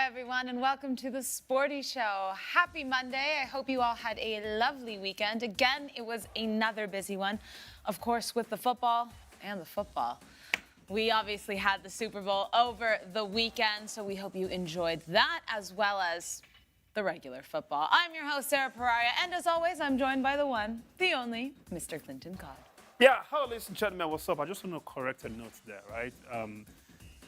Everyone, and welcome to the Sporty Show. Happy Monday. I hope you all had a lovely weekend. Again, it was another busy one, of course, with the football and the football. We obviously had the Super Bowl over the weekend, so we hope you enjoyed that as well as the regular football. I'm your host, Sara and as always, I'm joined by the one, the only, Mr. ClintonCod. Yeah, hello, ladies and gentlemen, what's up? I just want to correct a note there, right?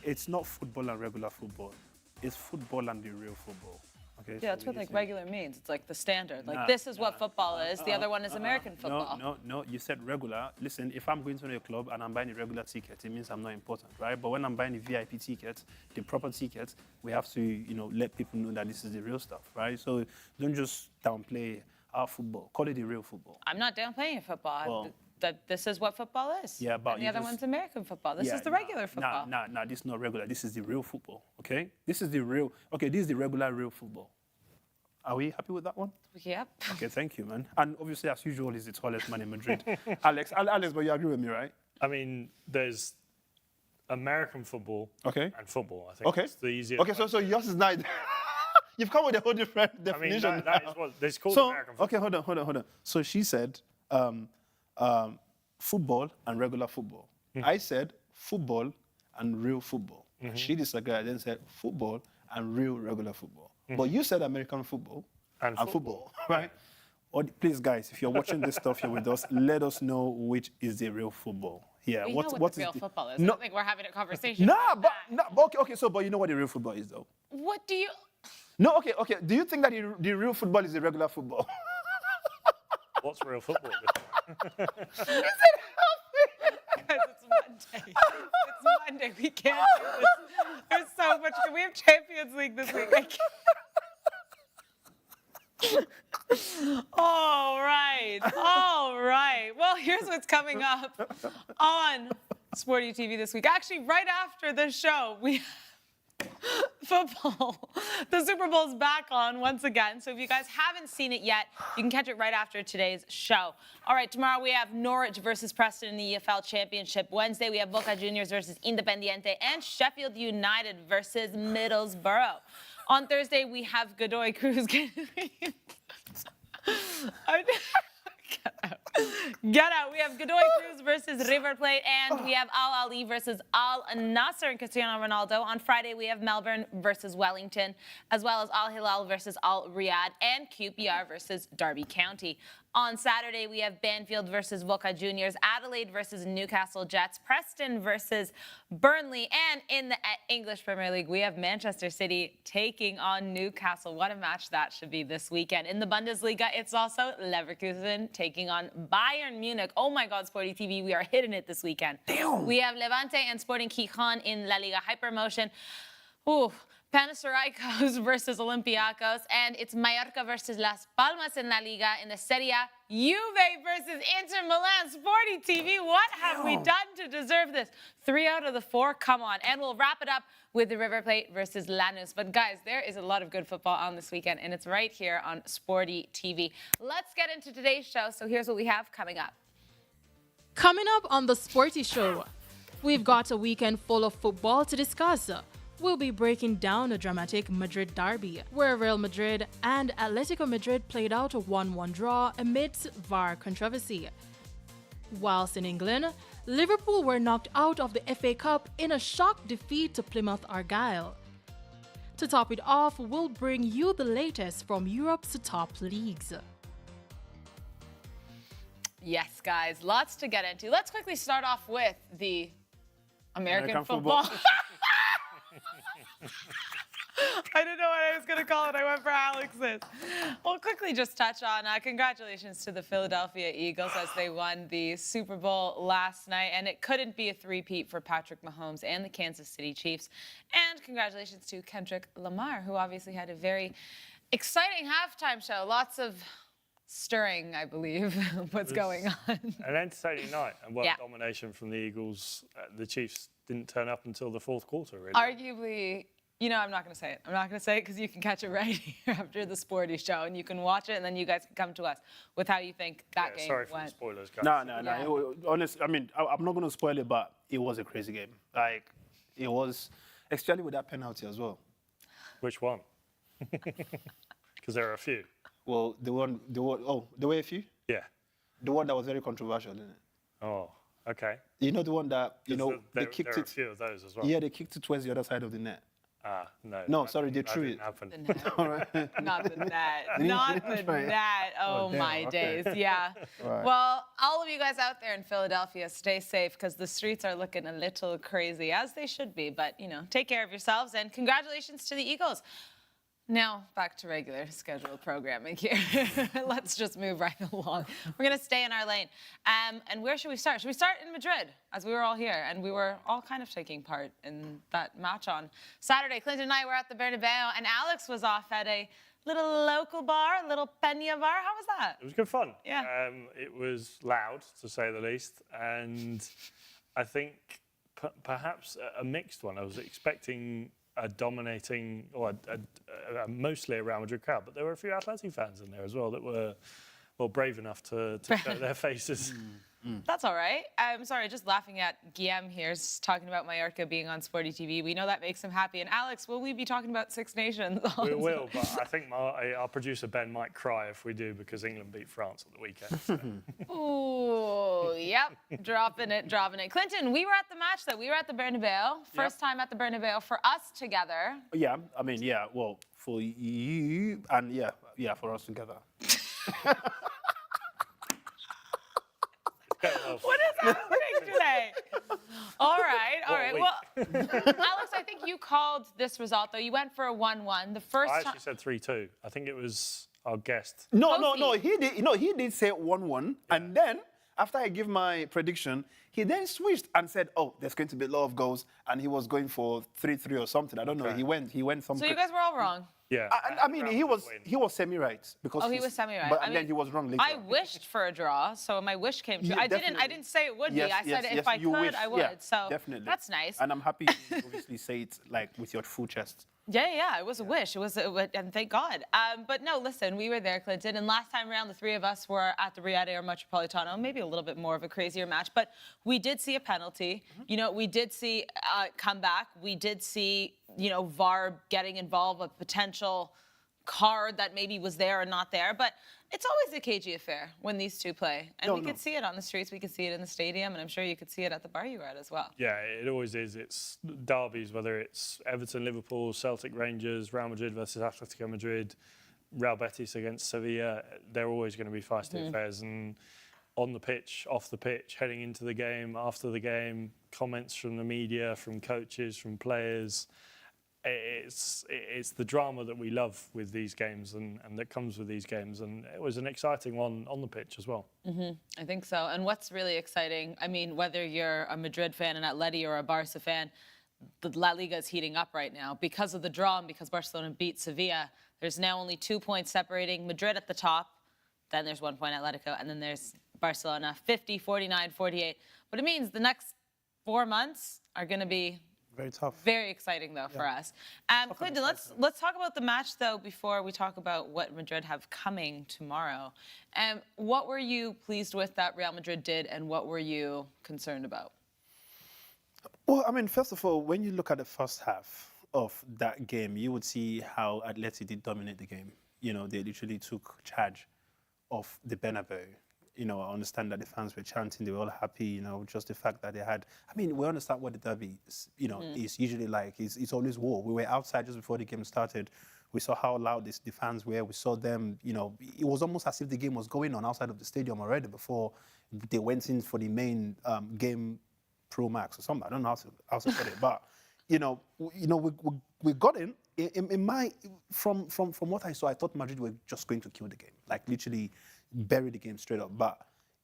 It's not football and regular football. It's football and the real football. Okay. Yeah, that's what like regular means. It's like the standard. Like this is what football is. The other one is American football. No. You said regular. Listen, if I'm going to a club and I'm buying a regular ticket, it means I'm not important, right? But when I'm buying a VIP ticket, the proper ticket, we have to, let people know that this is the real stuff, right? So don't just downplay our football. Call it the real football. I'm not downplaying football. Well, that this is what football is. Yeah, but and the other one's American football. This is the regular football. No, this is not regular. This is the real football, okay? This is the regular real football. Are we happy with that one? Yep. Okay, thank you, man. And obviously, as usual, he's the tallest man in Madrid. Alex, but you agree with me, right? I mean, there's American football and football, I think. Okay. It's the easiest. Okay, so yours is not... You've come with a whole different definition. I mean, that is what it's called American football. Okay, hold on. So she said... football and regular football. I said football and real football. She disagreed and then said football and real regular football. But you said American football and football, right? Or, please, guys, if you're watching this stuff here with us, let us know which is the real football. Yeah, we know what the real football is. No, I don't think we're having a conversation. Okay. So, but you know what the real football is, though. What do you? No, okay. Do you think that the real football is the regular football? What's real football? Guys, it's Monday. It's Monday. We can't do this. There's so much. We have Champions League this week. All right. Well, here's what's coming up on Sporty TV this week. Actually, right after the show, we football. The Super Bowl's back on once again. So if you guys haven't seen it yet, you can catch it right after today's show. All right, tomorrow we have Norwich versus Preston in the EFL Championship. Wednesday we have Boca Juniors versus Independiente and Sheffield United versus Middlesbrough. On Thursday we have Godoy Cruz. Get out. We have Godoy Cruz versus River Plate, and we have Al Ahly versus Al Nassr and Cristiano Ronaldo. On Friday, we have Melbourne versus Wellington, as well as Al Hilal versus Al Riyadh, and QPR versus Derby County. On Saturday, we have Banfield versus Boca Juniors, Adelaide versus Newcastle Jets, Preston versus Burnley, and in the English Premier League, we have Manchester City taking on Newcastle. What a match that should be this weekend. In the Bundesliga, it's also Leverkusen taking on Bayern Munich. Oh my God, Sporty TV, we are hitting it this weekend. Damn. We have Levante and Sporting Gijón in La Liga Hypermotion. Ooh. Panathinaikos versus Olympiacos, and it's Mallorca versus Las Palmas in La Liga. In the Serie A, Juve versus Inter Milan. Sporty TV, what have we done to deserve this? 3 out of the 4, come on. And we'll wrap it up with the River Plate versus Lanús. But guys, there is a lot of good football on this weekend, and it's right here on Sporty TV. Let's get into today's show. So here's what we have coming up. Coming up on the Sporty Show, we've got a weekend full of football to discuss. We'll be breaking down a dramatic Madrid Derby, where Real Madrid and Atletico Madrid played out a 1-1 draw amidst VAR controversy. Whilst in England, Liverpool were knocked out of the FA Cup in a shock defeat to Plymouth Argyle. To top it off, we'll bring you the latest from Europe's top leagues. Yes, guys, lots to get into. Let's quickly start off with the American football. I didn't know what I was going to call it. I went for Alex's. We'll quickly just touch on congratulations to the Philadelphia Eagles as they won the Super Bowl last night. And it couldn't be a three-peat for Patrick Mahomes and the Kansas City Chiefs. And congratulations to Kendrick Lamar, who obviously had a very exciting halftime show. Lots of stirring, I believe, what's going on. An entertaining night and Yeah. domination from the Eagles. The Chiefs didn't turn up until the fourth quarter, really. Arguably, I'm not going to say it. I'm not going to say it because you can catch it right here after the Sporty Show, and you can watch it, and then you guys can come to us with how you think that game sorry for went. the spoilers, guys. No. Honestly, I mean, I'm not going to spoil it, but it was a crazy game. Like, it was, especially with that penalty as well. Which one? Because there are a few. Well, there were a few? Yeah. The one that was very controversial, isn't it? Oh, okay. You know the one that, they There kicked are a it. few of those as well. Yeah, they kicked it towards the other side of the net. No. No, that sorry, they didn't- threw that it. didn't happen. The net. All right. Not the net. Didn't Not you the try it? net. Oh, damn, my okay. days. Yeah. Right. Well, all of you guys out there in Philadelphia, stay safe because the streets are looking a little crazy, as they should be. But, take care of yourselves. And congratulations to the Eagles. Now, back to regular scheduled programming here. Let's just move right along. We're going to stay in our lane. And where should we start? Should we start in Madrid, as we were all here, and we were all kind of taking part in that match on Saturday. Clinton and I were at the Bernabeu, and Alex was off at a little local bar, a little Peña bar. How was that? It was good fun. Yeah. It was loud, to say the least. And I think perhaps a mixed one. I was expecting a dominating, or mostly a Real Madrid crowd, but there were a few Atleti fans in there as well that were brave enough to show their faces. That's all right. I'm sorry, just laughing at Guillaume here, talking about Mallorca being on Sporty TV. We know that makes him happy. And Alex, will we be talking about Six Nations? We will, but I think our producer Ben might cry if we do because England beat France at the weekend. So. Ooh, yep, dropping it. Clinton, we were at the match, though. We were at the Bernabeu. First time at the Bernabeu for us together. Yeah, I mean, yeah, well, for you, and yeah, for us together. What is happening today? All right. Well, Alex, I think you called this result, though. You went for a 1-1. The first I time. actually said 3-2. I think it was our guest. No. He did say 1-1, and then after I give my prediction, he then switched and said, "Oh, there's going to be a lot of goals," and he was going for 3-3 or something. I don't know. Okay. He went some. So you guys were all wrong. Yeah. I mean, he was semi-right because. Oh, he was semi-right. But then he was wrong later. I wished for a draw, so my wish came true. Yeah, I didn't say it would be. I said if I you could, wish. I would. Yeah, so definitely. that's nice. And I'm happy you obviously say it like with your full chest. Yeah, it was a wish. It was, and thank God. But no, listen, we were there, Clinton, and last time around, the three of us were at the Rio or Metropolitano, maybe a little bit more of a crazier match, but we did see a penalty. We did see comeback. We did see, VAR getting involved, a potential card that maybe was there or not there, but it's always a cagey affair when these two play. And we could see it on the streets, we could see it in the stadium, and I'm sure you could see it at the bar you were at as well. Yeah, it always is. It's derbies, whether it's Everton, Liverpool, Celtic, Rangers, Real Madrid versus Atletico Madrid, Real Betis against Sevilla. They're always going to be feisty affairs. And on the pitch, off the pitch, heading into the game, after the game, comments from the media, from coaches, from players. It's the drama that we love with these games and that comes with these games. And it was an exciting one on the pitch as well. I think so. And what's really exciting, I mean, whether you're a Madrid fan, an Atleti, or a Barca fan, the La Liga is heating up right now. Because of the draw and because Barcelona beat Sevilla, there's now only 2 points separating Madrid at the top. Then there's 1 point Atletico, and then there's Barcelona, 50, 49, 48. But it means the next 4 months are going to be very tough. Very exciting, though, for us. Clinton, let's talk about the match, though, before we talk about what Madrid have coming tomorrow. What were you pleased with that Real Madrid did, and what were you concerned about? Well, I mean, first of all, when you look at the first half of that game, you would see how Atleti did dominate the game. They literally took charge of the Bernabeu. I understand that the fans were chanting, they were all happy, just the fact that they had... I mean, we understand what the derby is, is usually like. It's always war. We were outside just before the game started. We saw how loud the fans were. We saw them, it was almost as if the game was going on outside of the stadium already before they went in for the main game Pro Max or something. I don't know how to put it, but, we got in. From what I saw, I thought Madrid were just going to kill the game, like literally bury the game straight up. But,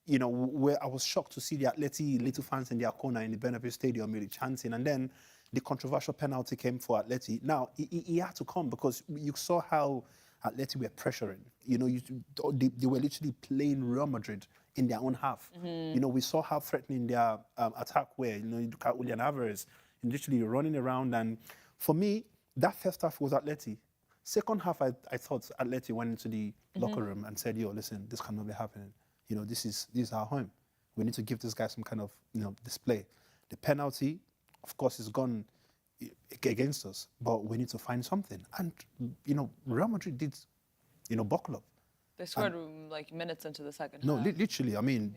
where I was shocked to see the Atleti little fans in their corner in the Bernabeu Stadium really chanting. And then the controversial penalty came for Atleti. Now, he had to come because you saw how Atleti were pressuring. You know, they were literally playing Real Madrid in their own half. You know, we saw how threatening their attack were. You know, you look at Julian Alvarez, literally running around. And for me, that first half was Atleti. Second half, I thought Atleti went into the locker room and said, yo, listen, this cannot be happening. You know, this is our home. We need to give this guy some kind of, you know, display. The penalty, of course, is gone against us, but we need to find something. And, you know, Real Madrid did, you know, buckle up. They scored like minutes into the second No, half. literally. I mean,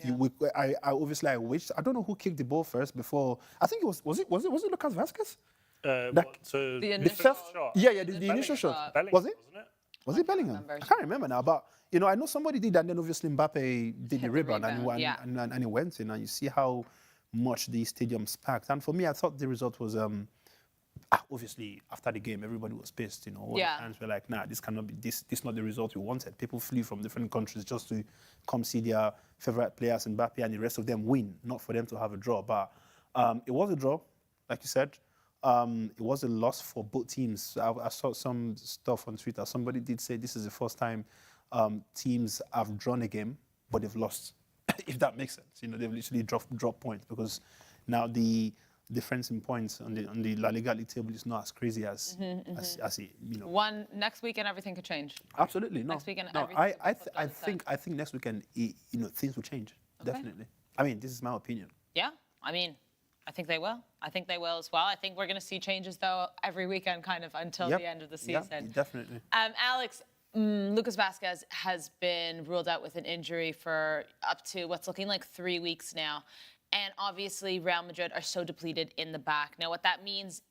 I obviously wished. I don't know who kicked the ball first before. I think it was it Lucas Vazquez? The initial shot. Yeah, the initial shot. Bellingham, Was it? wasn't it? Was it Bellingham? I can't remember now, but you know, I know somebody did, and then obviously Mbappe did the Hit the rebound, rebound, and he went in, and you see how much the stadium's packed. And for me, I thought the result was obviously after the game, everybody was pissed. You know, all the fans were like, "Nah, this cannot be. This not the result we wanted." People flew from different countries just to come see their favorite players, Mbappe and the rest of them, win, not for them to have a draw. But it was a draw, like you said. It was a loss for both teams. I saw some stuff on Twitter. Somebody did say this is the first time teams have drawn a game, but they've lost. If that makes sense, you know, they've literally dropped points because now the difference in points on the La Liga league table is not as crazy as it, you know. Next weekend, everything could change. Absolutely, no. Next weekend, no, everything I think next weekend, you know, things will change. Okay. Definitely. I mean, this is my opinion. Yeah, I mean, I think they will. I think they will as well. I think we're going to see changes, though, every weekend kind of until the end of the season. Yeah, definitely. Alex, Lucas Vazquez has been ruled out with an injury for up to what's looking like 3 weeks now. And obviously, Real Madrid are so depleted in the back. Now, what that means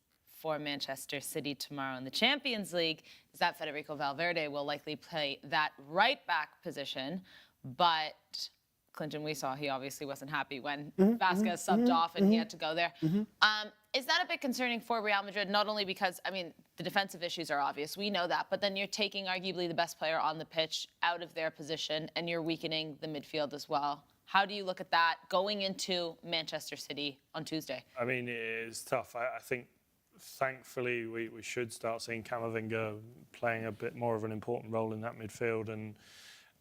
for Manchester City tomorrow in the Champions League is that Federico Valverde will likely play that right-back position. But Clinton, we saw he obviously wasn't happy when Vazquez subbed off and he had to go there. Is that a bit concerning for Real Madrid? Not only because, I mean, the defensive issues are obvious. We know that. But then you're taking arguably the best player on the pitch out of their position and you're weakening the midfield as well. How do you look at that going into Manchester City on Tuesday? I mean, it is tough. I think, thankfully, we should start seeing Camavinga playing a bit more of an important role in that midfield. And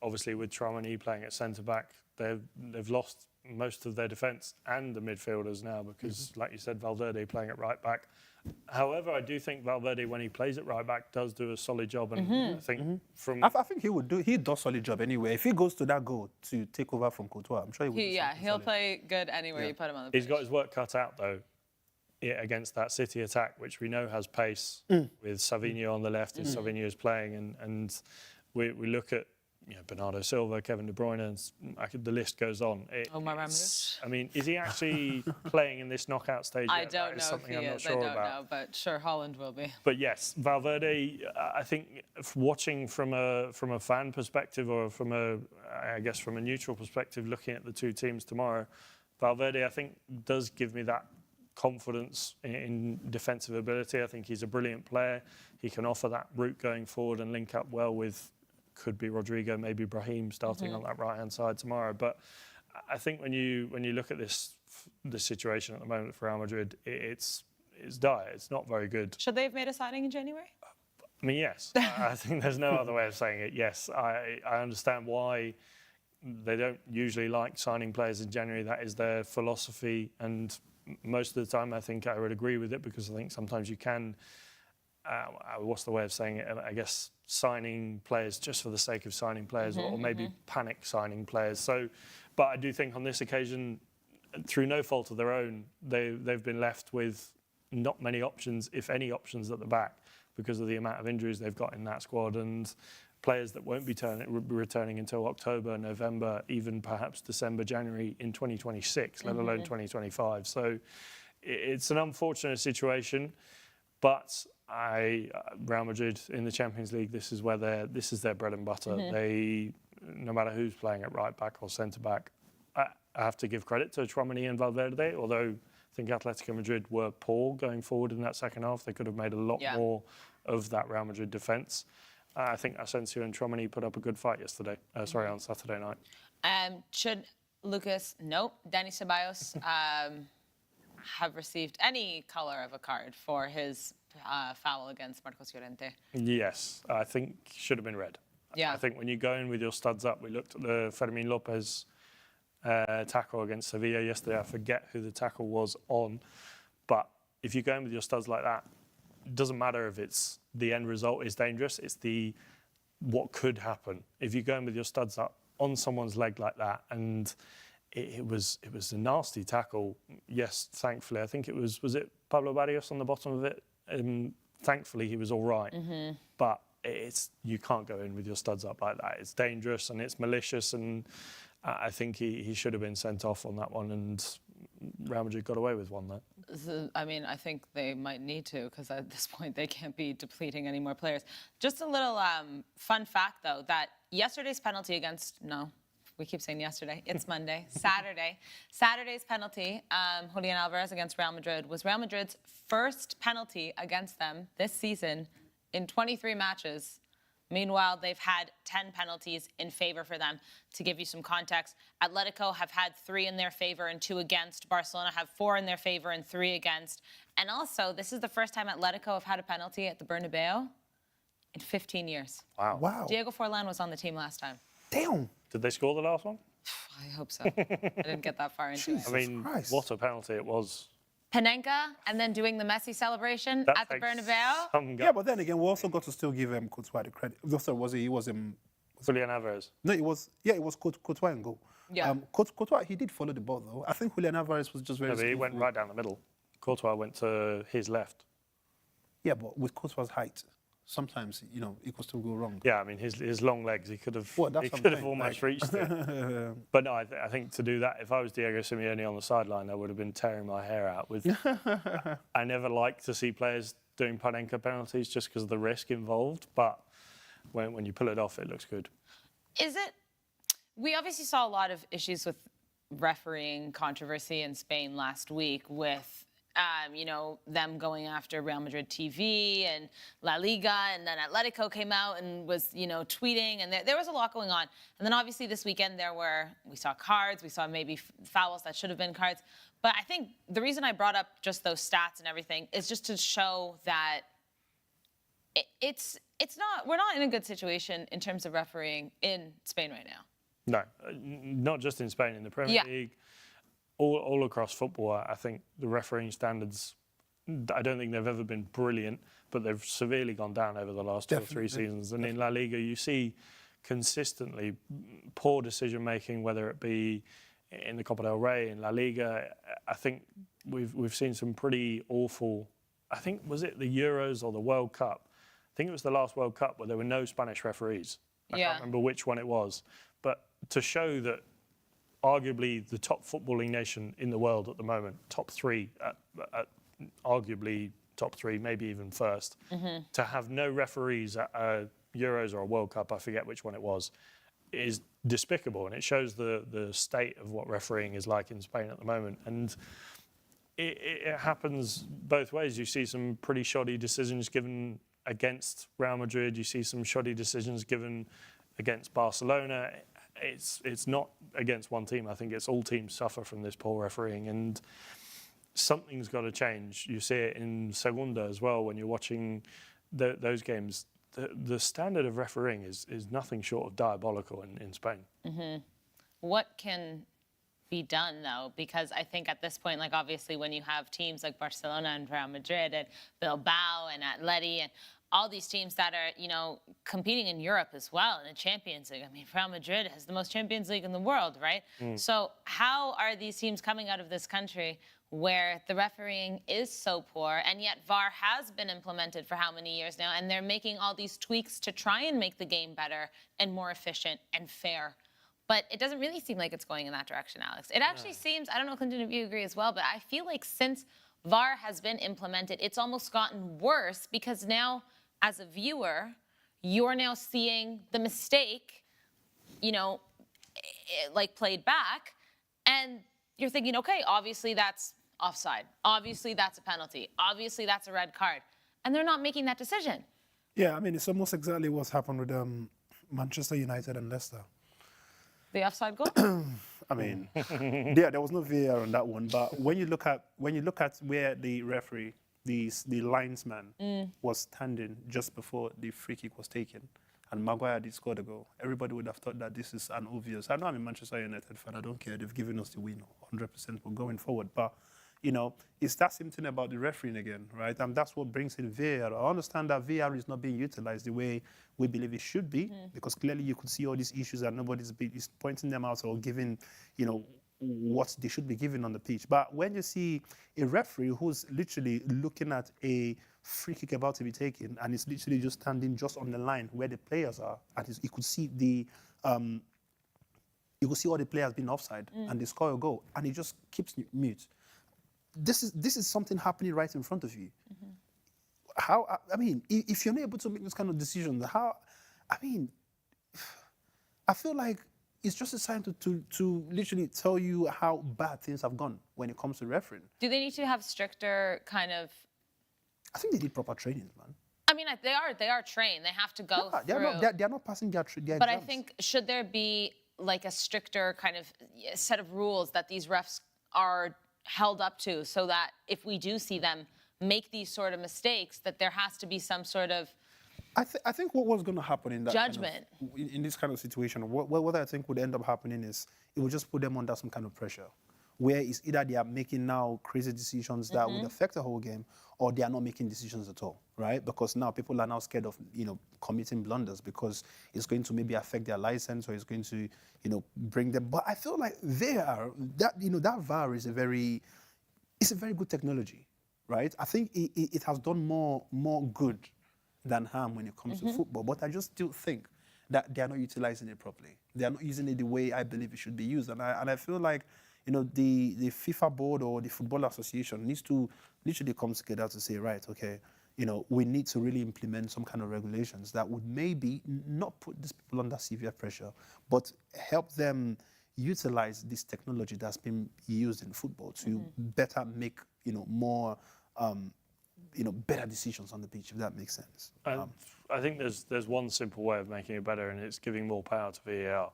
obviously, with Tchouaméni playing at centre-back, they've lost most of their defence and the midfielders now because, like you said, Valverde playing at right-back. However, I do think Valverde, when he plays at right-back, does do a solid job. And I think I think he does a solid job anyway. If he goes to that goal to take over from Courtois, I'm sure he will. He'll play good anywhere you put him on the pitch. He's got his work cut out, though, against that City attack, which we know has pace with Savinho on the left as Savinho is playing. And we look at, you know, Bernardo Silva, Kevin De Bruyne, and the list goes on. Omar Ramirez. I mean, is he actually playing in this knockout stage? I yet? don't That know something if he I'm not is. sure I don't about. know, but sure, Holland will be. But yes, Valverde. I think watching from a fan perspective, or from a neutral perspective, looking at the two teams tomorrow, Valverde, I think, does give me that confidence in defensive ability. I think he's a brilliant player. He can offer that route going forward and link up well with, could be Rodrigo, maybe Brahim starting on that right-hand side tomorrow. But I think when you look at this situation at the moment for Real Madrid, it's dire. It's not very good. Should they have made a signing in January? I mean, yes. I think there's no other way of saying it. Yes, I understand why they don't usually like signing players in January. That is their philosophy, and most of the time I think I would agree with it, because I think sometimes you can, what's the way of saying it, I guess, signing players just for the sake of signing players, or maybe panic signing players. So, but I do think on this occasion, through no fault of their own, they've been left with not many options, if any options, at the back, because of the amount of injuries they've got in that squad, and players that won't be returning until October, November, even perhaps December, January in 2026, let alone 2025. So it's an unfortunate situation, but Real Madrid in the Champions League, this is their bread and butter. They, no matter who's playing at right back or centre back, I have to give credit to Tchouaméni and Valverde, although I think Atletico Madrid were poor going forward in that second half. They could have made a lot more of that Real Madrid defence. I think Asensio and Tchouaméni put up a good fight on Saturday night. Should Dani Ceballos have received any colour of a card for his foul against Marcos Llorente. Yes, I think should have been red. Yeah. I think when you go in with your studs up, we looked at the Fermin Lopez tackle against Sevilla yesterday. I forget who the tackle was on, but if you go in with your studs like that, it doesn't matter if it's the end result is dangerous. It's what could happen if you go in with your studs up on someone's leg like that. And it was a nasty tackle. Yes, thankfully, I think it was it Pablo Barrios on the bottom of it? Thankfully, he was all right. But you can't go in with your studs up like that. It's dangerous and it's malicious, and I think he should have been sent off on that one, and Real Madrid got away with one there. I mean, I think they might need to, because at this point they can't be depleting any more players. Just a little fun fact, though, that yesterday's penalty against, no, we keep saying yesterday, it's Monday, Saturday's penalty, Julian Alvarez against Real Madrid, was Real Madrid's first penalty against them this season in 23 matches. Meanwhile, they've had 10 penalties in favor for them. To give you some context, Atletico have had 3 in their favor and 2 against. Barcelona have 4 in their favor and 3 against. And also, this is the first time Atletico have had a penalty at the Bernabeu in 15 years. Wow. Diego Forlan was on the team last time. Damn. Did they score the last one? I hope so. I didn't get that far into it. I mean, Christ. what a penalty it was. Panenka and then doing the Messi celebration That at the takes Bernabeu. some Yeah, guts. but then again, we also got to still give Courtois the credit. No, sorry, he was Julian Alvarez. No, it was Courtois and goal. Yeah. Courtois, he did follow the ball though. I think Julian Alvarez was just very. No, but he went skillful. right down the middle. Courtois went to his left. Yeah, but with Courtois' height, sometimes it could still go wrong. Yeah, I mean, his long legs, he could have Well, that's he what I'm could have saying, almost like- reached it. But no, I think to do that, if I was Diego Simeone on the sideline, I would have been tearing my hair out. I never like to see players doing Panenka penalties just because of the risk involved, but when you pull it off, it looks good. We obviously saw a lot of issues with refereeing controversy in Spain last week with them going after Real Madrid TV and La Liga, and then Atletico came out and was, tweeting, and there was a lot going on. And then obviously this weekend we saw cards, we saw maybe fouls that should have been cards. But I think the reason I brought up just those stats and everything is just to show that we're not in a good situation in terms of refereeing in Spain right now. No, not just in Spain, in the Premier League. All across football, I think the refereeing standards, I don't think they've ever been brilliant, but they've severely gone down over the last 2 or 3 seasons. And in La Liga, you see consistently poor decision-making, whether it be in the Copa del Rey, in La Liga. I think we've seen some pretty awful, I think, was it the Euros or the World Cup? I think it was the last World Cup where there were no Spanish referees. I can't remember which one it was. But to show that arguably the top footballing nation in the world at the moment, top 3, arguably top 3, maybe even first, to have no referees at a Euros or a World Cup, I forget which one it was, is despicable. And it shows the state of what refereeing is like in Spain at the moment. And it happens both ways. You see some pretty shoddy decisions given against Real Madrid. You see some shoddy decisions given against Barcelona. It's not against one team. I think it's all teams suffer from this poor refereeing, and something's got to change. You see it in Segunda as well when you're watching those games. The standard of refereeing is nothing short of diabolical in Spain. What can be done, though? Because I think at this point, obviously when you have teams like Barcelona and Real Madrid and Bilbao and Atleti and all these teams that are, competing in Europe as well in the Champions League. I mean, Real Madrid has the most Champions League in the world, right? So how are these teams coming out of this country where the refereeing is so poor, and yet VAR has been implemented for how many years now, and they're making all these tweaks to try and make the game better and more efficient and fair? But it doesn't really seem like it's going in that direction, Alex. It actually seems, I don't know, Clinton, if you agree as well, but I feel like since VAR has been implemented, it's almost gotten worse, because now, as a viewer, you're now seeing the mistake, played back, and you're thinking, okay, obviously that's offside. Obviously that's a penalty. Obviously that's a red card. And they're not making that decision. Yeah, I mean, it's almost exactly what's happened with Manchester United and Leicester. The offside goal? I mean, yeah, there was no VAR on that one. But when you look at where the referee the linesman was standing just before the free kick was taken, and Maguire did score the goal, everybody would have thought that this is an obvious. I know I'm a Manchester United fan. I don't care. They've given us the win 100%. We're going forward, but it's that same thing about the refereeing again, right? And that's what brings in VAR. I understand that VAR is not being utilized the way we believe it should be, because clearly you could see all these issues and nobody's is pointing them out or giving, what they should be given on the pitch. But when you see a referee who's literally looking at a free kick about to be taken and is literally just standing just on the line where the players are, and you could see you could see all the players being offside and they score a goal, and he just keeps mute. This is something happening right in front of you. How, if you're not able to make this kind of decision, I feel like it's just a sign to literally tell you how bad things have gone when it comes to refereeing. Do they need to have stricter kind of... I think they need proper training, man. I mean, they are trained. They have to go through... They're not passing their exams. But I think, should there be like a stricter kind of set of rules that these refs are held up to, so that if we do see them make these sort of mistakes, that there has to be some sort of... I think what was going to happen in that judgment in this kind of situation, what I think would end up happening is it would just put them under some kind of pressure, where it's either they are making now crazy decisions that would affect the whole game, or they are not making decisions at all, right? Because now people are now scared of committing blunders because it's going to maybe affect their license, or it's going to bring them. But I feel like that VAR is a very good technology, right? I think it has done more good than harm when it comes to football. But I just still think that they are not utilizing it properly. They are not using it the way I believe it should be used. And I feel like, the FIFA board or the Football Association needs to literally come together to say, right, okay, we need to really implement some kind of regulations that would maybe not put these people under severe pressure, but help them utilize this technology that's been used in football to better make, more better decisions on the pitch, if that makes sense. I think there's one simple way of making it better, and it's giving more power to VAR.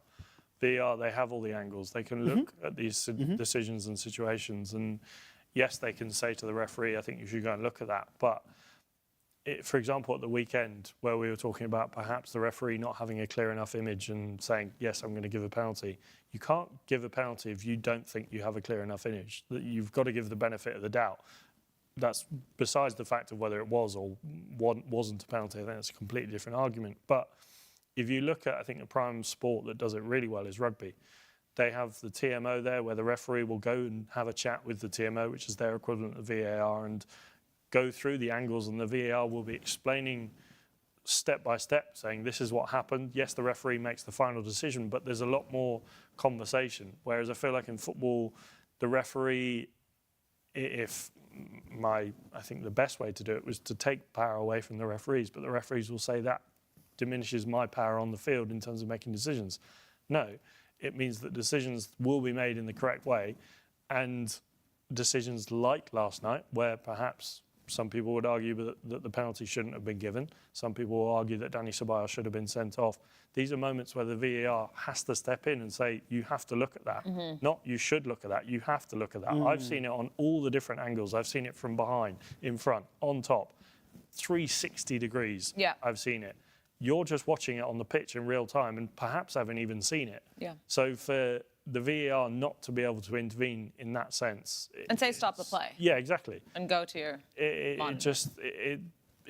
VAR, they have all the angles. They can look at these decisions and situations, and yes, they can say to the referee, I think you should go and look at that. But for example, at the weekend, where we were talking about perhaps the referee not having a clear enough image and saying, yes, I'm going to give a penalty. You can't give a penalty if you don't think you have a clear enough image. That you've got to give the benefit of the doubt. That's besides the fact of whether it was or wasn't a penalty. I think that's a completely different argument. But if you look at, I think the prime sport that does it really well is rugby. They have the TMO there, where the referee will go and have a chat with the TMO, which is their equivalent of VAR, and go through the angles, and the VAR will be explaining step by step, saying this is what happened. Yes, the referee makes the final decision, but there's a lot more conversation. Whereas I feel like in football, the referee, I think the best way to do it was to take power away from the referees, but the referees will say that diminishes my power on the field in terms of making decisions. No, it means that decisions will be made in the correct way, and decisions like last night, where perhaps some people would argue that the penalty shouldn't have been given. Some people will argue that Dani Ceballos should have been sent off. These are moments where the VAR has to step in and say, you have to look at that. Not you should look at that, you have to look at that. I've seen it on all the different angles. I've seen it from behind, in front, on top, 360 degrees. Yeah. I've seen it. You're just watching it on the pitch in real time and perhaps haven't even seen it. Yeah. So for the VAR not to be able to intervene in that sense... And say stop the play. Yeah, exactly. And go to your... It's